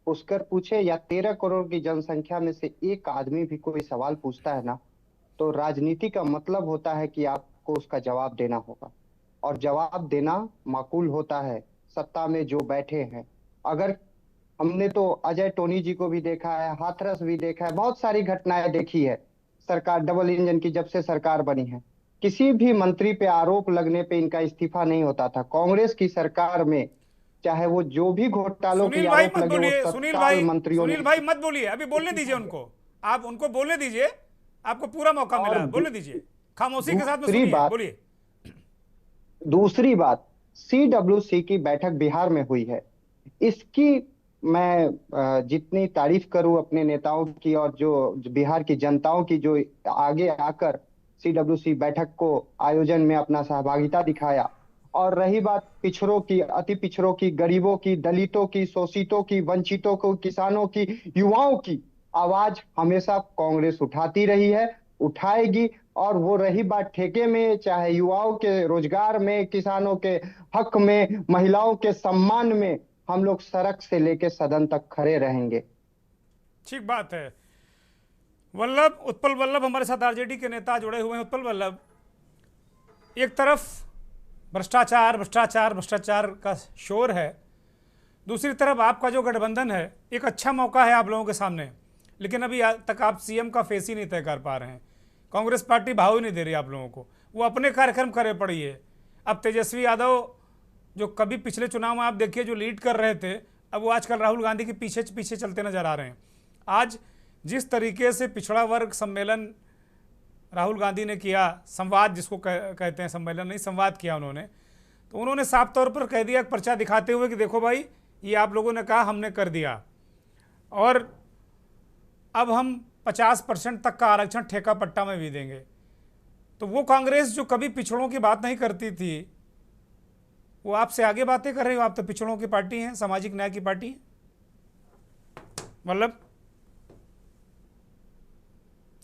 पुष्कर पूछे, या 13 करोड़ की जनसंख्या में से एक आदमी भी कोई सवाल पूछता है ना, तो राजनीति का मतलब होता है कि आपको उसका जवाब देना होगा, और जवाब देना माकूल होता है सत्ता में जो बैठे हैं। अगर हमने तो अजय टोनी जी को भी देखा है, हाथरस भी देखा है, बहुत सारी घटनाएं देखी है सरकार डबल इंजन की जब से सरकार बनी है। किसी भी मंत्री पे आरोप लगने पे इनका इस्तीफा नहीं होता था। कांग्रेस की सरकार में चाहे वो जो भी घोटालों की सुनील भाई आरोप मत लगे, वो बोलिए, तत्काल मंत्रियों ने सुनील भाई मत बोलिए, अभी बोलने दीजिए उनको, आप उनको बोलने दीजिए, आपको पूरा मौका मिला, बोलने दीजिए, खामोशी के साथ में सुनिए, बोलिए। दूसरी बात, CWC की बैठक बिहार में हुई है, इसकी मैं जितनी तारीफ करूं अपने नेताओं की और जो बिहार की जनताओं की, जो आगे आकर CWC बैठक को आयोजन में अपना सहभागिता दिखाया। और रही बात पिछड़ों की, अति पिछड़ों की, गरीबों की, दलितों की, शोषितों की, वंचितों को, किसानों की, युवाओं की आवाज हमेशा कांग्रेस उठाती रही है, उठाएगी। और वो रही बात ठेके में, चाहे युवाओं के रोजगार में, किसानों के हक में, महिलाओं के सम्मान में, हम लोग सड़क से लेकर सदन तक खड़े रहेंगे। ठीक बात है। वल्लभ, उत्पल वल्लभ हमारे साथ आरजेडी के नेता जुड़े हुए हैं। उत्पल वल्लभ, एक तरफ भ्रष्टाचार भ्रष्टाचार भ्रष्टाचार का शोर है, दूसरी तरफ आपका जो गठबंधन है, एक अच्छा मौका है आप लोगों के सामने, लेकिन अभी तक आप सीएम का फेस ही नहीं तय कर पा रहे हैं। कांग्रेस पार्टी भाव ही नहीं दे रही आप लोगों को, वो अपने कार्यक्रम करे पड़ी है। अब तेजस्वी यादव जो कभी पिछले चुनाव में आप देखिए जो लीड कर रहे थे, अब वो आजकल राहुल गांधी के पीछे पीछे चलते नजर आ रहे हैं। आज जिस तरीके से पिछड़ा वर्ग सम्मेलन राहुल गांधी ने किया, संवाद जिसको कहते हैं, सम्मेलन नहीं संवाद किया उन्होंने, तो उन्होंने साफ तौर पर कह दिया, पर्चा दिखाते हुए कि देखो भाई ये आप लोगों ने कहा, हमने कर दिया, और अब हम 50% तक का आरक्षण ठेका पट्टा में भी देंगे। तो वो कांग्रेस जो कभी पिछड़ों की बात नहीं करती थी, वो आपसे आगे बातें कर रही हो। आप तो पिछड़ों की पार्टी हैं, सामाजिक न्याय की पार्टी है। मतलब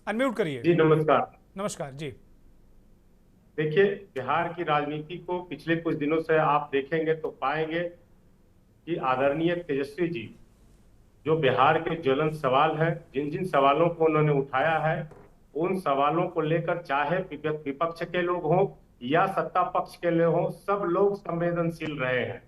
अनम्यूट करिए। जी नमस्कार। नमस्कार जी। देखिए, बिहार की राजनीति को पिछले कुछ दिनों से आप देखेंगे तो पाएंगे कि आदरणीय तेजस्वी जी जो बिहार के ज्वलंत सवाल हैं, जिन जिन सवालों को उन्होंने उठाया है, उन सवालों को लेकर चाहे विपक्ष के लोग हों या सत्ता पक्ष के लोग हों, सब लोग संवेदनशील रहे हैं।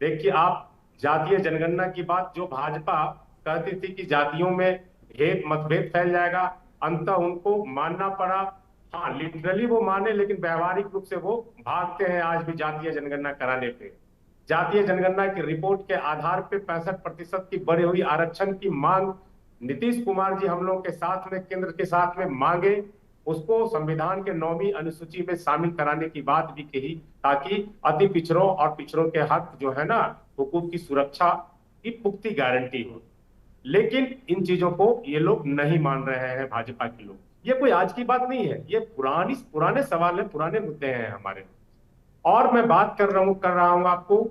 देखिए, आप जातीय जनगणना की बात, जो भाजपा कहती थी कि जातियों में भेद मतभेद फैल जाएगा, अंततः उनको मानना पड़ा। हाँ, लिटरली वो माने, लेकिन व्यवहारिक रूप से वो भागते हैं आज भी जातीय जनगणना कराने पे। जातीय जनगणना की रिपोर्ट के आधार पे 65% की बढ़ी हुई आरक्षण की मांग नीतीश कुमार जी हम लोग के साथ में, केंद्र के साथ में मांगे, उसको संविधान के 9वीं अनुसूची में शामिल कराने की बात भी कही, ताकि अति पिछड़ों और पिछड़ों के हक जो है ना, हुकूक की सुरक्षा की पुख्ती गारंटी हो। लेकिन इन चीजों को ये लोग नहीं मान रहे हैं, भाजपा के लोग। ये कोई आज की बात नहीं है, ये पुराने सवाल है, पुराने मुद्दे हैं हमारे। और मैं बात कर रहा हूं आपको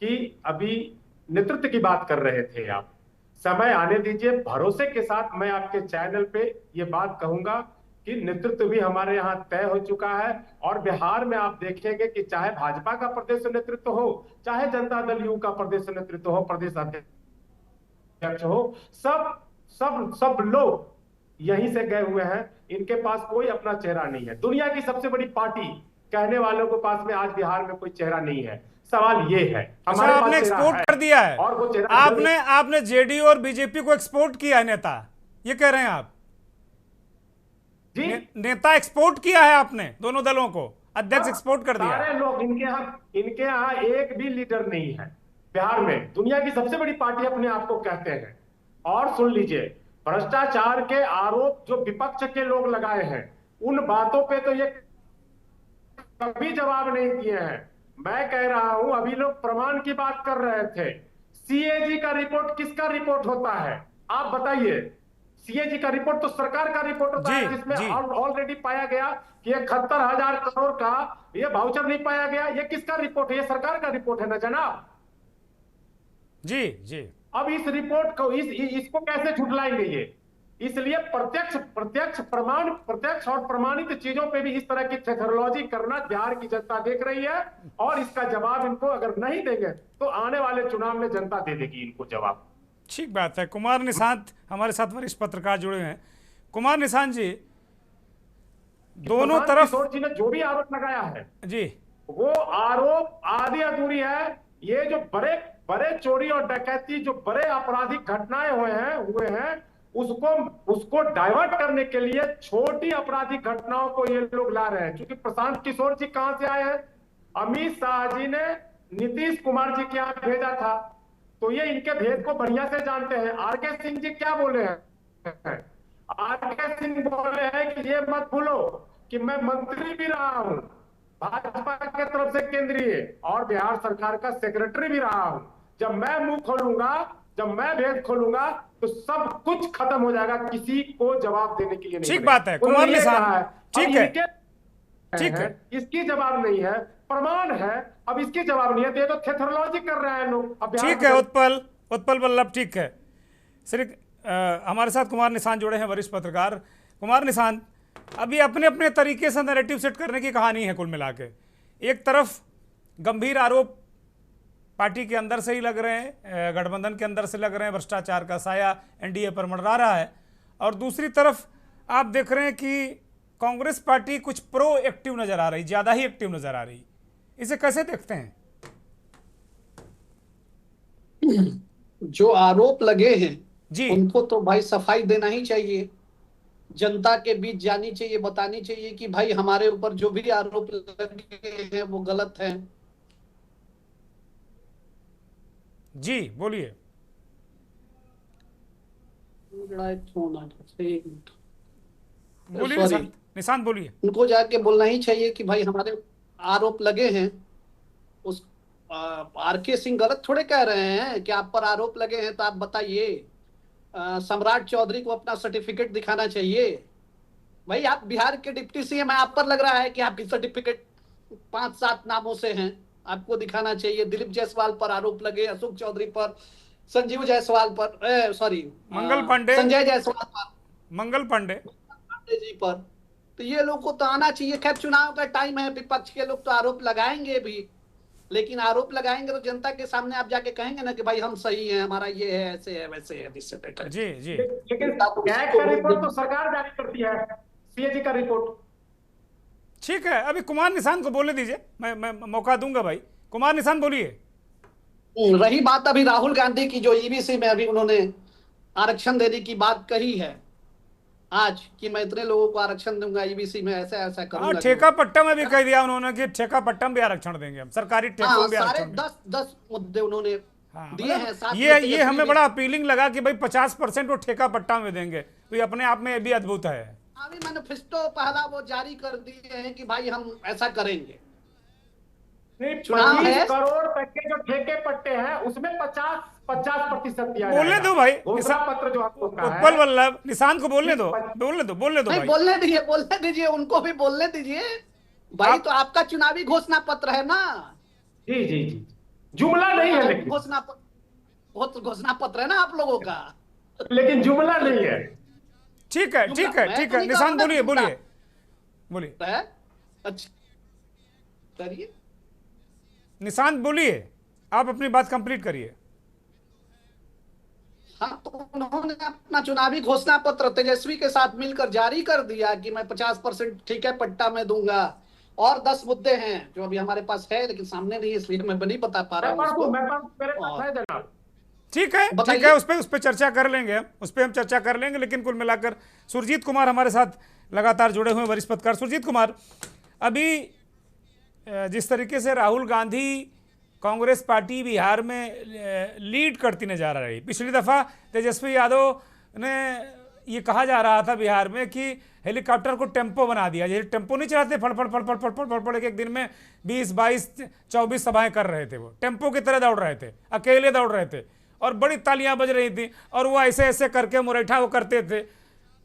कि अभी नेतृत्व की बात कर रहे थे आप, समय आने दीजिए। भरोसे के साथ मैं आपके चैनल पे ये बात कहूंगा कि नेतृत्व भी हमारे यहाँ तय हो चुका है। और बिहार में आप देखेंगे कि चाहे भाजपा का प्रदेश नेतृत्व हो, चाहे जनता दल यू का प्रदेश नेतृत्व हो, प्रदेश अध्यक्ष हो, सब लोग यहीं से गए हुए हैं। इनके पास कोई अपना चेहरा नहीं है। दुनिया की सबसे बड़ी पार्टी कहने वालों के पास में आज बिहार में कोई चेहरा नहीं है। सवाल ये है, हमारे पास आपने एक्सपोर्ट कर दिया है, और वो चेहरा आपने जेडीयू और बीजेपी को एक्सपोर्ट किया है। नेता ये कह रहे हैं आप जी? नेता एक्सपोर्ट किया है आपने, दोनों दलों को अध्यक्ष एक्सपोर्ट कर दिया। सारे लोग, इनके यहाँ एक भी लीडर नहीं है बिहार में। दुनिया की सबसे बड़ी पार्टी अपने आप को कहते हैं। और सुन लीजिए, भ्रष्टाचार के आरोप जो विपक्ष के लोग लगाए हैं, उन बातों पे तो ये कभी जवाब नहीं दिए हैं। मैं कह रहा हूं, अभी लोग प्रमाण की बात कर रहे थे। सीएजी का रिपोर्ट किसका रिपोर्ट होता है, आप बताइए। सीएजी का रिपोर्ट तो सरकार का रिपोर्ट होता है, जिसमें ऑलरेडी पाया गया कि 71,000 करोड़ का ये वाउचर नहीं पाया गया। ये किसका रिपोर्ट है? ये सरकार का रिपोर्ट है ना जनाब। जी जी। अब इस रिपोर्ट को इसको कैसे झुठलाएंगे ये? इसलिए प्रत्यक्ष और प्रमाणित चीजों पे भी इस तरह की टेक्नोलॉजी करना बिहार की जनता देख रही है। और इसका जवाब इनको अगर नहीं देंगे तो आने वाले चुनाव में जनता दे देगी इनको जवाब। ठीक बात है। कुमार निशांत हमारे साथ वरिष्ठ पत्रकार जुड़े हैं। कुमार निशांत जी, दोनों तरफ जी ने जो भी आरोप लगाया है जी, वो आरोप आधी अधूरी है। ये जो बड़े चोरी और डकैती, जो बड़े आपराधिक घटनाएं हुए हैं, उसको डाइवर्ट करने के लिए छोटी आपराधिक घटनाओं को ये लोग ला रहे हैं। क्योंकि प्रशांत किशोर जी कहां से आए हैं? अमित शाह जी ने नीतीश कुमार जी के यहाँ भेजा था, तो ये इनके भेद को बढ़िया से जानते हैं। आरके सिंह जी क्या बोले हैं? आरके सिंह बोले हैं कि ये मत भूलो कि मैं मंत्री भी रहा हूं भाजपा के तरफ से केंद्रीय, और बिहार सरकार का सेक्रेटरी भी रहा हूं। जब मैं मुंह खोलूंगा, जब मैं भेद खोलूंगा, तो सब कुछ खत्म हो जाएगा, किसी को जवाब देने के लिए नहीं। ठीक बात है कुमार निशान, ठीक है, ठीक है, इसकी जवाब नहीं है, प्रमाण है, अब इसकी जवाब नहीं है, तो ये तो थेथरोलॉजी कर रहे हैं लोग। ठीक है उत्पल वल्लभ, ठीक है। श्री हमारे साथ कुमार निशान जुड़े हैं, वरिष्ठ पत्रकार। कुमार निशान, अभी अपने अपने तरीके से नैरेटिव सेट करने की कहानी है कुल मिला के। एक तरफ गंभीर आरोप पार्टी के अंदर से ही लग रहे हैं, गठबंधन के अंदर से लग रहे हैं, भ्रष्टाचार का साया एनडीए पर मंडरा रहा है, और दूसरी तरफ आप देख रहे हैं कि कांग्रेस पार्टी कुछ प्रो एक्टिव नजर आ रही, ज्यादा ही एक्टिव नजर आ रही। इसे कैसे देखते हैं? जो आरोप लगे हैं जी, उनको तो भाई सफाई देना ही चाहिए, जनता के बीच जानी चाहिए, बतानी चाहिए कि भाई हमारे ऊपर जो भी आरोप लगे हैं वो गलत हैं। जी बोलिए। बोलिए निशांत बोलिए। उनको जाके बोलना ही चाहिए कि भाई हमारे आरोप लगे हैं। उस आरके सिंह गलत थोड़े कह रहे हैं कि आप पर आरोप लगे हैं, तो आप बताइए। सम्राट चौधरी को अपना सर्टिफिकेट दिखाना चाहिए। भाई आप बिहार के डिप्टी सीएम है, आप पर लग रहा है कि आपकी सर्टिफिकेट 5-7 नामों से हैं, आपको दिखाना चाहिए। दिलीप जायसवाल पर आरोप लगे, अशोक चौधरी पर, संजीव जायसवाल पर, सॉरी मंगल पांडे, संजय जायसवाल पर, मंगल पांडे जी पर, तो ये लोग को तो आना चाहिए। खैर चुनाव का टाइम है, विपक्ष के लोग तो आरोप लगाएंगे भी, लेकिन आरोप लगाएंगे तो जनता के सामने आप जाके कहेंगे ना कि भाई हम सही हैं, हमारा ये है, ऐसे है, वैसे है, जी जी। लेकिन कैग का रिपोर्ट तो सरकार जारी करती है, सीएजी का रिपोर्ट। ठीक है, अभी कुमार निशान को बोलने दीजिए, मैं मौका दूंगा भाई। कुमार निशान बोलिए। रही बात अभी राहुल गांधी की, जो ईबीसी में अभी उन्होंने आरक्षण देने की बात कही है आज, कि मैं इतने लोगों को आरक्षण दूंगा ईबीसी में, ऐसा ऐसा करूंगा। ठेका पट्टा में भी कह दिया उन्होंने कि ठेका पट्टा में भी आरक्षण देंगे हम, सरकारी ठेकों में भी आरक्षण। 10 मुद्दे उन्होंने दिए हैं। ये हमें बड़ा अपीलिंग लगा कि भाई 50% वो ठेका पट्टा में देंगे, तो ये अपने आप में भी अद्भुत है। अभी मैनिफेस्टो पहला वो जारी कर दिए हैं कि भाई हम ऐसा करेंगे। 25 करोड़ तक के जो ठेके पट्टे हैं उसमें 50% दिया बोलने दो भाई, पत्र जो आपको उत्पल वल्लभ, निशांत को बोलने दो भाई। बोलने दीजिए, उनको भी बोलने दीजिए भाई। तो आपका चुनावी घोषणा पत्र है ना? जी जी जी, जुमला नहीं है, लेकिन घोषणा पत्र है ना आप लोगों का, लेकिन जुमला नहीं है। ठीक है ठीक है ठीक है, निशांत बोलिए बोलिए बोलिए। अच्छा करिए निशांत बोलिए, आप अपनी बात कंप्लीट करिए। हाँ, तो उन्होंने अपना चुनावी घोषणा पत्र तेजस्वी के साथ मिलकर जारी कर दिया कि मैं 50% ठीक है पट्टा में दूंगा, और 10 मुद्दे हैं जो अभी हमारे पास है, लेकिन सामने नहीं, इसलिए मैं नहीं बता पा रहा हूँ। ठीक है, उस पर चर्चा कर लेंगे हम, चर्चा कर लेंगे। लेकिन कुल मिलाकर सुरजीत कुमार हमारे साथ लगातार जुड़े हुए वरिष्ठ पत्रकार। सुरजीत कुमार, अभी जिस तरीके से राहुल गांधी कांग्रेस पार्टी बिहार में लीड करती नजर आ रही, पिछली दफा तेजस्वी यादव ने ये कहा जा रहा था बिहार में कि हेलीकॉप्टर को टेम्पो बना दिया, जैसे टेम्पो नहीं चलाते फड़ एक दिन में 20, 22, 24 सभाएं कर रहे थे, वो टेम्पो की तरह दौड़ रहे थे, अकेले दौड़ रहे थे, और बड़ी तालियां बज रही थी, और वो ऐसे ऐसे करके मुरैठा वो करते थे।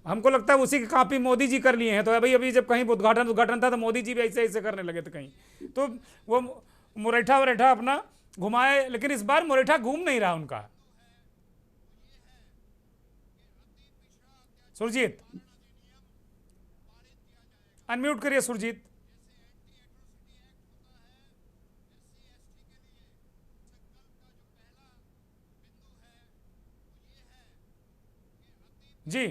हमको लगता है उसी की कॉपी मोदी जी कर लिए हैं। तो अभी जब कहीं उद्घाटन था तो मोदी जी भी ऐसे ऐसे करने लगे थे कहीं, तो वो मुरैठा अपना घुमाए, लेकिन इस बार मुरैठा घूम नहीं रहा उनका। सुरजीत अनम्यूट करिए सुरजीत। जी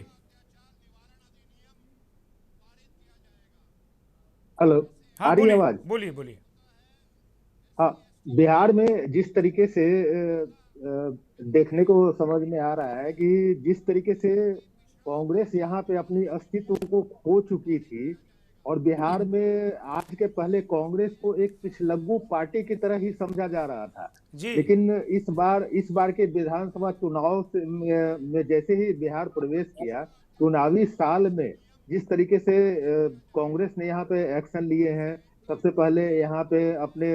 हेलो, हाँ, आ रही है आवाज? बोलिए बोलिए। हाँ, बिहार में जिस तरीके से देखने को समझ में आ रहा है कि जिस तरीके से कांग्रेस यहाँ पे अपनी अस्तित्व को खो चुकी थी और बिहार में आज के पहले कांग्रेस को एक पिछलग्गू पार्टी की तरह ही समझा जा रहा था। लेकिन इस बार के विधानसभा चुनाव में जैसे ही बिहार प्रवेश किया, चुनावी साल में जिस तरीके से कांग्रेस ने यहाँ पे एक्शन लिए हैं, सबसे पहले यहाँ पे अपने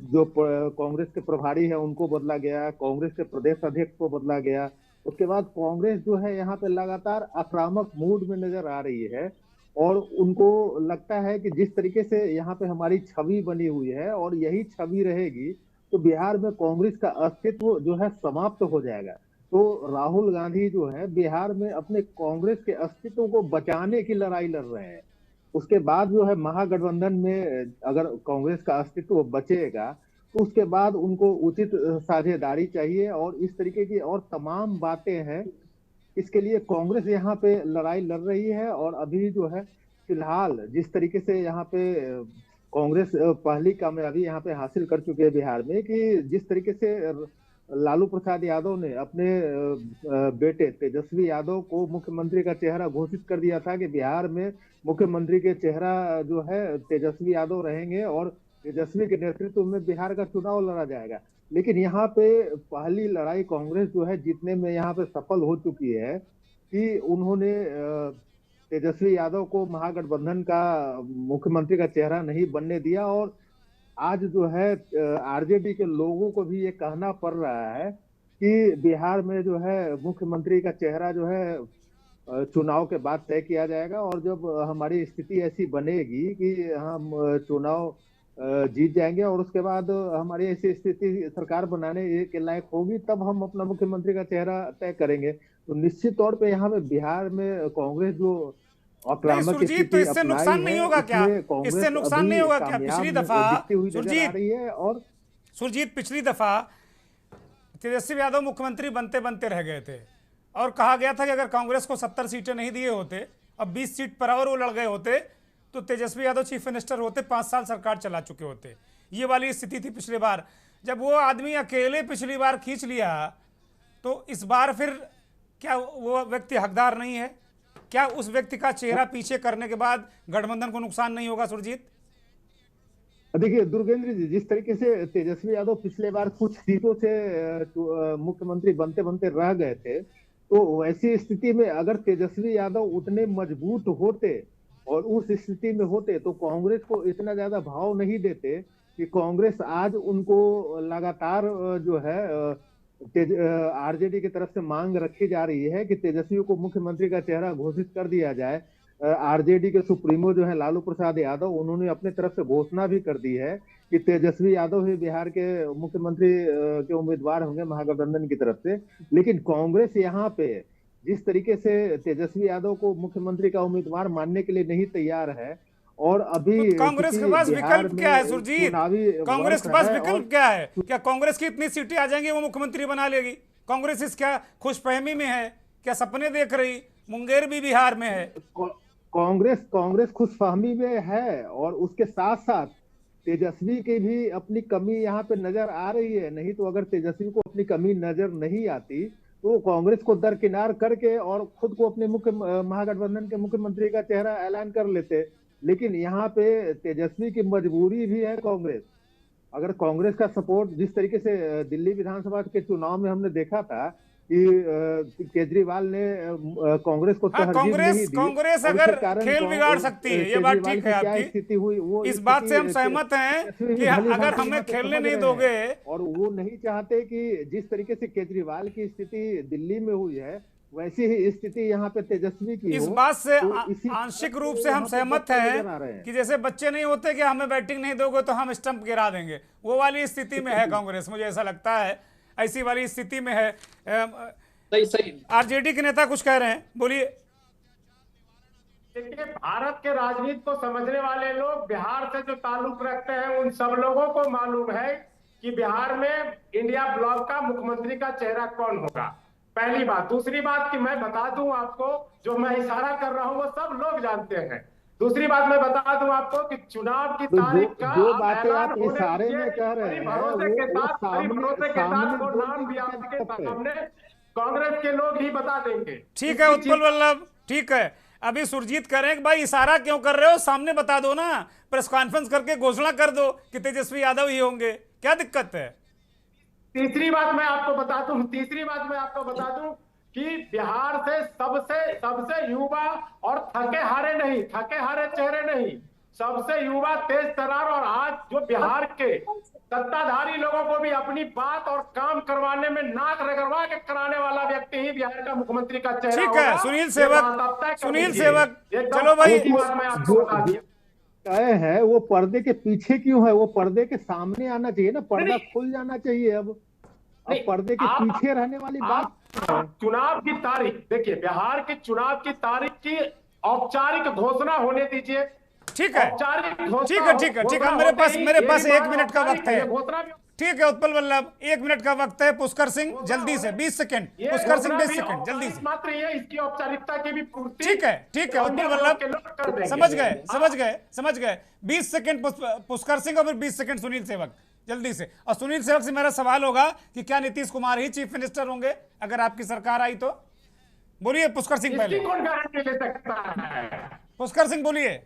जो कांग्रेस के प्रभारी है उनको बदला गया, कांग्रेस के प्रदेश अध्यक्ष को बदला गया। उसके बाद कांग्रेस जो है यहाँ पे लगातार आक्रामक मूड में नजर आ रही है और उनको लगता है कि जिस तरीके से यहाँ पे हमारी छवि बनी हुई है और यही छवि रहेगी तो बिहार में कांग्रेस का अस्तित्व जो है समाप्त हो जाएगा। तो राहुल गांधी जो है बिहार में अपने कांग्रेस के अस्तित्व को बचाने की लड़ाई लड़ रहे हैं। उसके बाद जो है महागठबंधन में अगर कांग्रेस का अस्तित्व बचेगा तो उसके बाद उनको उचित साझेदारी चाहिए और इस तरीके की और तमाम बातें हैं। इसके लिए कांग्रेस यहाँ पे लड़ाई लड़ रही है और अभी जो है फिलहाल जिस तरीके से यहाँ पे कांग्रेस पहली कामयाबी यहाँ पे हासिल कर चुके हैं बिहार में कि जिस तरीके से लालू प्रसाद यादव ने अपने बेटे तेजस्वी यादव को मुख्यमंत्री का चेहरा घोषित कर दिया था कि बिहार में मुख्यमंत्री के चेहरा जो है तेजस्वी यादव रहेंगे और तेजस्वी के नेतृत्व में बिहार का चुनाव लड़ा जाएगा। लेकिन यहाँ पे पहली लड़ाई कांग्रेस जो है जीतने में यहाँ पे सफल हो चुकी है कि उन्होंने तेजस्वी यादव को महागठबंधन का मुख्यमंत्री का चेहरा नहीं बनने दिया और आज जो है आरजेडी के लोगों को भी ये कहना पड़ रहा है कि बिहार में जो है मुख्यमंत्री का चेहरा जो है चुनाव के बाद तय किया जाएगा और जब हमारी स्थिति ऐसी बनेगी कि हम चुनाव जीत जाएंगे और उसके बाद हमारी ऐसी स्थिति सरकार बनाने के लायक होगी तब हम अपना मुख्यमंत्री का चेहरा तय करेंगे। तो निश्चित तौर पे यहाँ पे बिहार में कांग्रेस जो सुरजीत, तो इससे नुकसान नहीं होगा क्या? इससे नुकसान नहीं होगा क्या? पिछली दफा सुरजीत पिछली दफा तेजस्वी यादव मुख्यमंत्री बनते बनते रह गए थे और कहा गया था कि अगर कांग्रेस को 70 सीटें नहीं दिए होते, अब 20 सीट पर और वो लड़ गए होते तो तेजस्वी यादव चीफ मिनिस्टर होते, 5 साल सरकार चला चुके होते। ये वाली स्थिति थी पिछली बार। जब वो आदमी अकेले पिछली बार खींच लिया तो इस बार फिर क्या वो व्यक्ति हकदार नहीं है? क्या उस व्यक्ति का चेहरा पीछे करने के बाद गठबंधन को नुकसान नहीं होगा? सुरजीत देखिए दुर्गेंद्र जी, जिस तरीके से तेजस्वी यादव पिछले बार कुछ सीटों से मुख्यमंत्री बनते बनते रह गए थे, तो वैसी स्थिति में अगर तेजस्वी यादव उतने मजबूत होते और उस स्थिति में होते तो कांग्रेस को इतना ज्यादा भाव नहीं देते कि कांग्रेस आज उनको लगातार जो है आरजेडी की तरफ से मांग रखी जा रही है कि तेजस्वी को मुख्यमंत्री का चेहरा घोषित कर दिया जाए। आरजेडी के सुप्रीमो जो है लालू प्रसाद यादव, उन्होंने अपने तरफ से घोषणा भी कर दी है कि तेजस्वी यादव ही बिहार के मुख्यमंत्री के उम्मीदवार होंगे महागठबंधन की तरफ से। लेकिन कांग्रेस यहाँ पे जिस तरीके से तेजस्वी यादव को मुख्यमंत्री का उम्मीदवार मानने के लिए नहीं तैयार है और अभी तो कांग्रेस के पास विकल्प क्या है सुरजीत? कांग्रेस के पास विकल्प क्या है? क्या कांग्रेस की इतनी सीटें आ जाएंगी वो मुख्यमंत्री बना लेगी? कांग्रेस इस क्या खुशफहमी में है? क्या सपने देख रही? मुंगेर भी बिहार में है। कांग्रेस खुशफहमी में है और उसके साथ साथ तेजस्वी की भी अपनी कमी यहाँ पे नजर आ रही है। नहीं तो अगर तेजस्वी को अपनी कमी नजर नहीं आती तो कांग्रेस को दरकिनार करके और खुद को अपने महागठबंधन के मुख्यमंत्री का चेहरा ऐलान कर लेते। लेकिन यहाँ पे तेजस्वी की मजबूरी भी है कांग्रेस। अगर कांग्रेस का सपोर्ट जिस तरीके से दिल्ली विधानसभा के चुनाव में हमने देखा था कि केजरीवाल ने कांग्रेस को कांग्रेस अगर खेल बिगाड़ सकती है, ये बात ठीक है आपकी, स्थिति हुई वो इस बात से हम सहमत हैं कि अगर हमें खेलने नहीं दोगे। और वो नहीं चाहते कि जिस तरीके से केजरीवाल की स्थिति दिल्ली में हुई है वैसी ही स्थिति यहाँ पे तेजस्वी की। इस बात से आंशिक रूप से हम सहमत हैं कि जैसे बच्चे नहीं होते कि हमें बैटिंग नहीं दोगे तो हम स्टंप गिरा देंगे, वो वाली स्थिति में है कांग्रेस। मुझे ऐसा लगता है ऐसी वाली स्थिति में है। सही आरजेडी के नेता कुछ कह रहे हैं, बोलिए। देखिए, भारत के राजनीति को समझने वाले लोग, बिहार से जो ताल्लुक रखते हैं, उन सब लोगों को मालूम है कि बिहार में इंडिया ब्लॉक का मुख्यमंत्री का चेहरा कौन होगा। पहली बात। दूसरी बात कि मैं बता दूं आपको, जो मैं इशारा कर रहा हूं वो सब लोग जानते हैं। दूसरी बात मैं बता दूं आपको कि चुनाव की तारीख का जो बातें आप इशारे में कह रहे हैं भरोसे के साथ को नाम भी आपके सामने कांग्रेस के लोग ही बता देंगे। ठीक है उत्पल वल्लभ, ठीक है। अभी सुरजीत कह रहे हैं कि भाई इशारा क्यों कर रहे हो, सामने बता दो ना, प्रेस कॉन्फ्रेंस करके घोषणा कर दो कि तेजस्वी यादव ही होंगे, क्या दिक्कत है? तीसरी बात मैं आपको बता दूं कि बिहार से सबसे युवा और थके हारे चेहरे नहीं, सबसे युवा तेज तर्रार, और आज जो बिहार के सत्ताधारी लोगों को भी अपनी बात और काम करवाने में नाक रगड़वा के कराने वाला व्यक्ति ही बिहार का मुख्यमंत्री का चेहरा ठीक है। सुनील सेवक चलो भाई, तय है वो पर्दे के पीछे क्यों है, वो पर्दे के सामने आना चाहिए ना, पर्दा खुल जाना चाहिए। अब पर्दे के पीछे रहने वाली बात। चुनाव की तारीख देखिए, बिहार के चुनाव की तारीख की औपचारिक घोषणा होने दीजिए। ठीक है, मेरे पास 1 मिनट का वक्त है। ठीक है उत्पल वल्लभ, 1 मिनट का वक्त है। पुष्कर सिंह जल्दी से 20 सेकंड, पुष्कर सिंह 20 सेकंड जल्दी से। मात्र ये इसकी औपचारिकता की भी पूर्ति। ठीक है उत्पल वल्लभ, समझ गए। 20 सेकंड पुष्कर सिंह और फिर 20 सेकंड सुनील सेवक, जल्दी से। और सुनील सेवक से मेरा सवाल होगा कि क्या नीतीश कुमार ही चीफ मिनिस्टर होंगे अगर आपकी सरकार आई तो? बोलिए पुष्कर सिंह पहले। कौन गारंटी ले सकता है? पुष्कर सिंह बोलिए।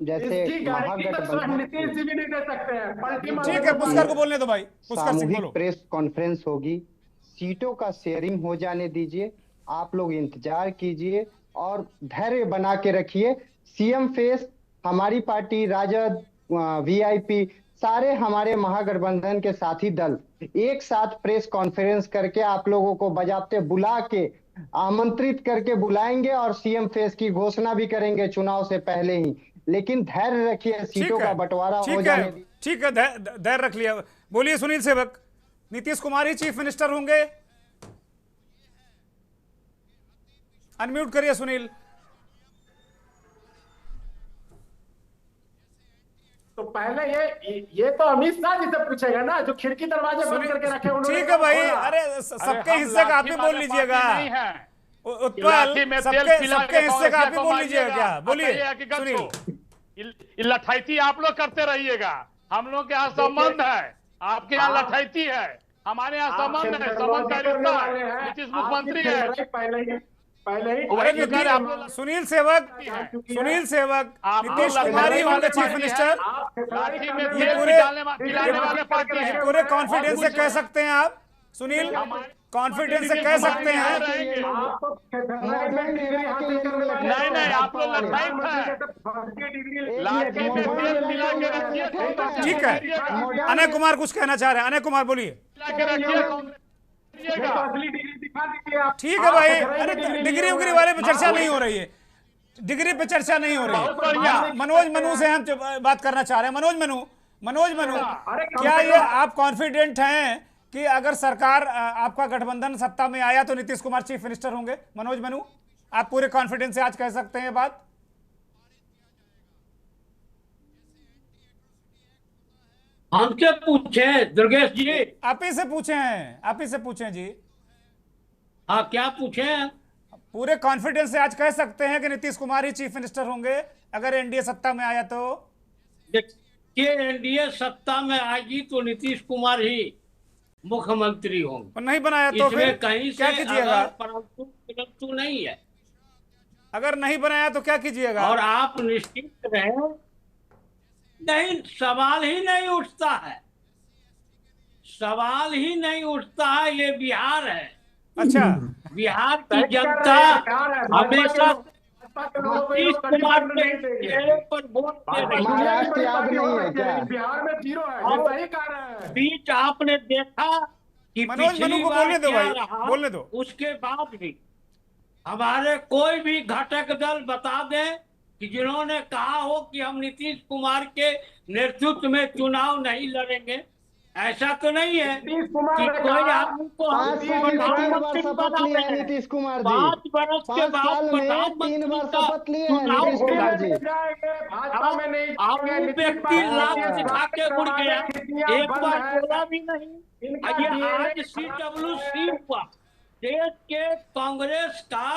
जैसे नीतीश जी भी नहीं दे सकते हैं। ठीक है, पुष्कर को बोलने दो भाई। पुष्कर सिंह बोलो। प्रेस कॉन्फ्रेंस होगी, सीटों का शेयरिंग हो जाने दीजिए, आप लोग इंतजार कीजिए और धैर्य बना के रखिए। सीएम फेस, हमारी पार्टी, राजद, वीआईपी, सारे हमारे महागठबंधन के साथी दल एक साथ प्रेस कॉन्फ्रेंस करके आप लोगों को बजाते बुला के आमंत्रित करके बुलाएंगे और सीएम फेस की घोषणा भी करेंगे चुनाव से पहले ही। लेकिन धैर्य रखिए, सीटों का बंटवारा हो जाने। ठीक है, धैर्य रख लिया। बोलिए सुनील सेवक, नीतीश कुमार ही चीफ मिनिस्टर होंगे? अनम्यूट करिए सुनील। तो पहले ये तो अमित शाह जी से पूछेगा ना, जो खिड़की दरवाजे बंद करके रखे उन्होंने। ठीक है भाई, अरे सबके हिस्से का आप भी बोल लीजिएगा। उत्पल, सबके हिस्से का आप भी बोल लीजिएगा क्या? बोलिए सुनील। लठाइती आप लोग करते रहिएगा, हम लोग के यहाँ संबंध है, आपके यहाँ लठाइती है, हमारे यहाँ संबंध है, संबंध का रिश्ता है। नीतीश मुख्यमंत्री है पहले ही। सुनील सेवक, नीतीश कुमार ही होंगे चीफ मिनिस्टर? ये पूरे कॉन्फिडेंस से कह सकते हैं आप सुनील? कॉन्फिडेंस से कह सकते हैं? नहीं, आप लोग ठीक है। अनय कुमार कुछ कहना चाह रहे हैं, अनय कुमार बोलिए। ठीक है भाई, अरे डिग्री उग्री वाले पे चर्चा नहीं हो रही है, डिग्री पे चर्चा नहीं हो रही है। मनोज मनु से हम बात करना चाह रहे हैं। मनोज मनु, क्या ये आप कॉन्फिडेंट हैं कि अगर सरकार आपका गठबंधन सत्ता में आया तो नीतीश कुमार चीफ मिनिस्टर होंगे? मनोज मनु, आप पूरे कॉन्फिडेंस से आज कह सकते हैं बात? हमसे पूछे दुर्गेश जी, आप ही से पूछे जी। हाँ, क्या पूछे? पूरे कॉन्फिडेंस से आज कह सकते हैं कि नीतीश कुमार ही चीफ मिनिस्टर होंगे अगर एनडीए सत्ता में आया तो? देखिए, एनडीए सत्ता में आएगी तो नीतीश कुमार ही मुख्यमंत्री होंगे। नहीं बनाया तो फिर कहीं क्या कीजिएगा? परंतु नहीं है। अगर नहीं बनाया तो क्या कीजिएगा? और आप निश्चित रहें, नहीं, सवाल ही नहीं उठता है, ये बिहार है। अच्छा, बिहार की जनता हमेशा नीतीश कुमार के चेहरे पर वोट दे रही है। बिहार में 0 है, सही कह रहे हैं। बीच आपने देखा कि पिछली बार क्या रहा, उसके बाद भी हमारे कोई भी घटक दल बता दे कि जिन्होंने कहा हो कि हम नीतीश कुमार के नेतृत्व में चुनाव नहीं लड़ेंगे, ऐसा तो नहीं है कि कोई आदमी को प्रधानमंत्री बना रहे हैं। नीतीश कुमार 5 वर्ष के बाद प्रधानमंत्री व्यक्ति लाभ दिखा के उड़ गया, एक बार बोला भी नहीं। ये आज CWC हुआ, देश के कांग्रेस का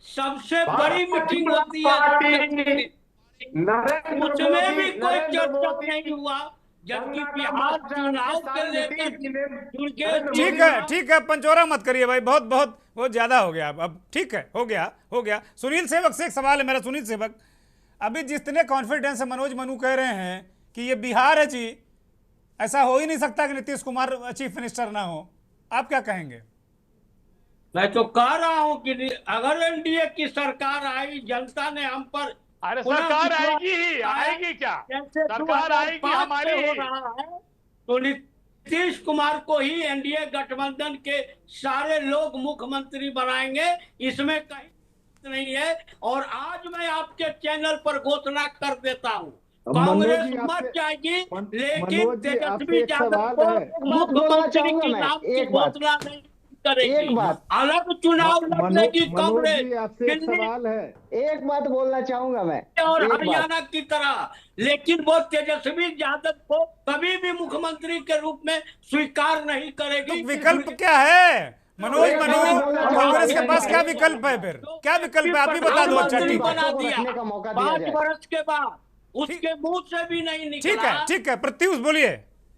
सबसे बड़ी मीटिंग होती है, उसमें भी कोई चर्चा नहीं हुआ। जबकि बिहार चुनाव के लेकर ठीक है पंचोरा मत करिए भाई, बहुत ज्यादा हो गया। अब ठीक है, हो गया। सुनील सेवक से एक सवाल है मेरा। सुनील सेवक, अभी जितने कॉन्फिडेंस से मनोज मनु कह रहे हैं कि ये बिहार है जी, ऐसा हो ही नहीं सकता कि नीतीश कुमार चीफ मिनिस्टर ना हो, आप क्या कहेंगे? मैं तो कह रहा हूं कि अगर एनडीए की सरकार आई, जनता ने हम पर, अरे सरकार आएगी क्या? सरकार आएगी हमारी हो रहा है, तो नीतीश कुमार को ही एनडीए गठबंधन के सारे लोग मुख्यमंत्री बनाएंगे, इसमें कहीं नहीं है। और आज मैं आपके चैनल पर घोषणा कर देता हूं, कांग्रेस मत जाएगी, लेकिन तेजस्वी यादव को मुख्यमंत्री के नाम की घोषणा नहीं करेगी। एक बात, अलग चुनाव लड़ेगी कांग्रेस। आपसे एक सवाल है, एक बात बोलना चाहूंगा मैं, और हरियाणा की तरह, लेकिन वो तेजस्वी यादव को कभी भी मुख्यमंत्री के रूप में स्वीकार नहीं करेगी। तो विकल्प क्या है मनोज मनु? कांग्रेस के पास क्या विकल्प है? फिर क्या विकल्प है, आप भी बता दो। अच्छा ठीक है, 5 वर्ष के बाद उसके मुंह से भी नहीं निकला। ठीक है प्रत्युष बोलिए,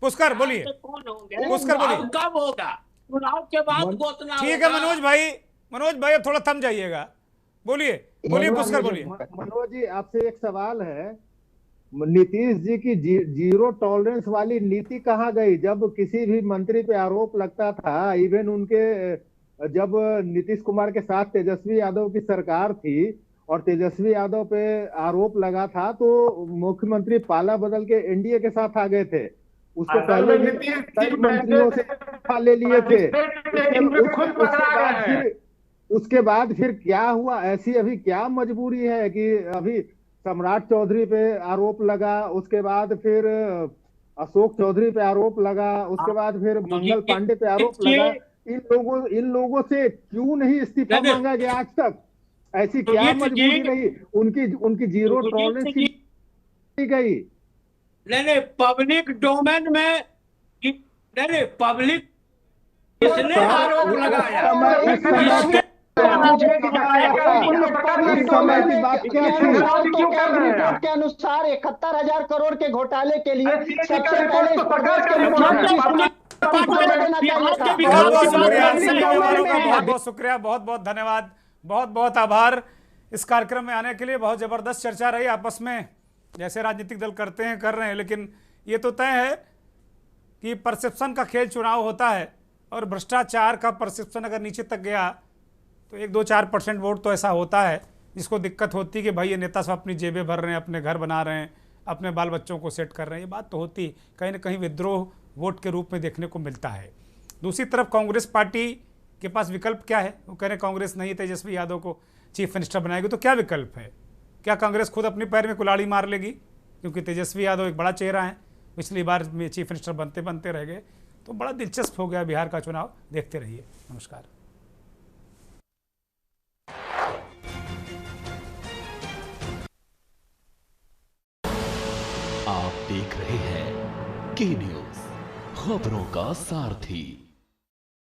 पुष्कर बोलिए, पुष्कर बोलिए, कब होगा? चुनाव के बाद घोषणा। ठीक है मनोज भाई अब थोड़ा थम जाइएगा, बोलिए पुष्कर बोलिए। मनोज जी आपसे एक सवाल है, नीतीश जी की जीरो टॉलरेंस वाली नीति कहाँ गई? जब किसी भी मंत्री पे आरोप लगता था, इवन उनके, जब नीतीश कुमार के साथ तेजस्वी यादव की सरकार थी और तेजस्वी यादव पे आरोप लगा था, तो मुख्यमंत्री पाला बदल के एनडीए के साथ आ गए थे। उसको पहले भी कई मंत्रियों से ले लिए थे। उसके बाद फिर क्या हुआ? ऐसी अभी क्या मजबूरी है कि अभी सम्राट चौधरी पे आरोप लगा, उसके बाद फिर अशोक चौधरी पे आरोप लगा, उसके बाद फिर मंगल पांडे पे आरोप लगा। इन लोगों से क्यों नहीं इस्तीफा मांगा गया आज तक? ऐसी क्या मजबूरी रही उनकी जीरो टॉलरेंस की गई? नहीं, पब्लिक डोमेन में नहीं, पब्लिक किसने आरोप लगाया? रिपोर्ट के अनुसार 71,000 करोड़ के घोटाले के लिए सबसे पहले इस प्रदेश के मुख्यमंत्री बहुत शुक्रिया, बहुत धन्यवाद, बहुत आभार इस कार्यक्रम में आने के लिए। बहुत जबरदस्त चर्चा रही आपस में, जैसे राजनीतिक दल करते हैं कर रहे हैं, लेकिन ये तो तय है कि परसेप्शन का खेल चुनाव होता है, और भ्रष्टाचार का परसेप्शन अगर नीचे तक गया तो 1-2-4% वोट तो ऐसा होता है जिसको दिक्कत होती है कि भाई ये नेता सब अपनी जेबें भर रहे हैं, अपने घर बना रहे हैं, अपने बाल बच्चों को सेट कर रहे हैं। ये बात तो होती, कहीं ना कहीं विद्रोह वोट के रूप में देखने को मिलता है। दूसरी तरफ कांग्रेस पार्टी के पास विकल्प क्या है? वो कह रहे हैं कांग्रेस नहीं तेजस्वी यादव को चीफ मिनिस्टर बनाएगी, तो क्या विकल्प है? क्या कांग्रेस खुद अपने पैर में कुल्हाड़ी मार लेगी? क्योंकि तेजस्वी यादव एक बड़ा चेहरा है, पिछली बार में चीफ मिनिस्टर बनते रह गए। तो बड़ा दिलचस्प हो गया बिहार का चुनाव, देखते रहिए। नमस्कार। आप देख रहे हैं के न्यूज़, खबरों का सारथी।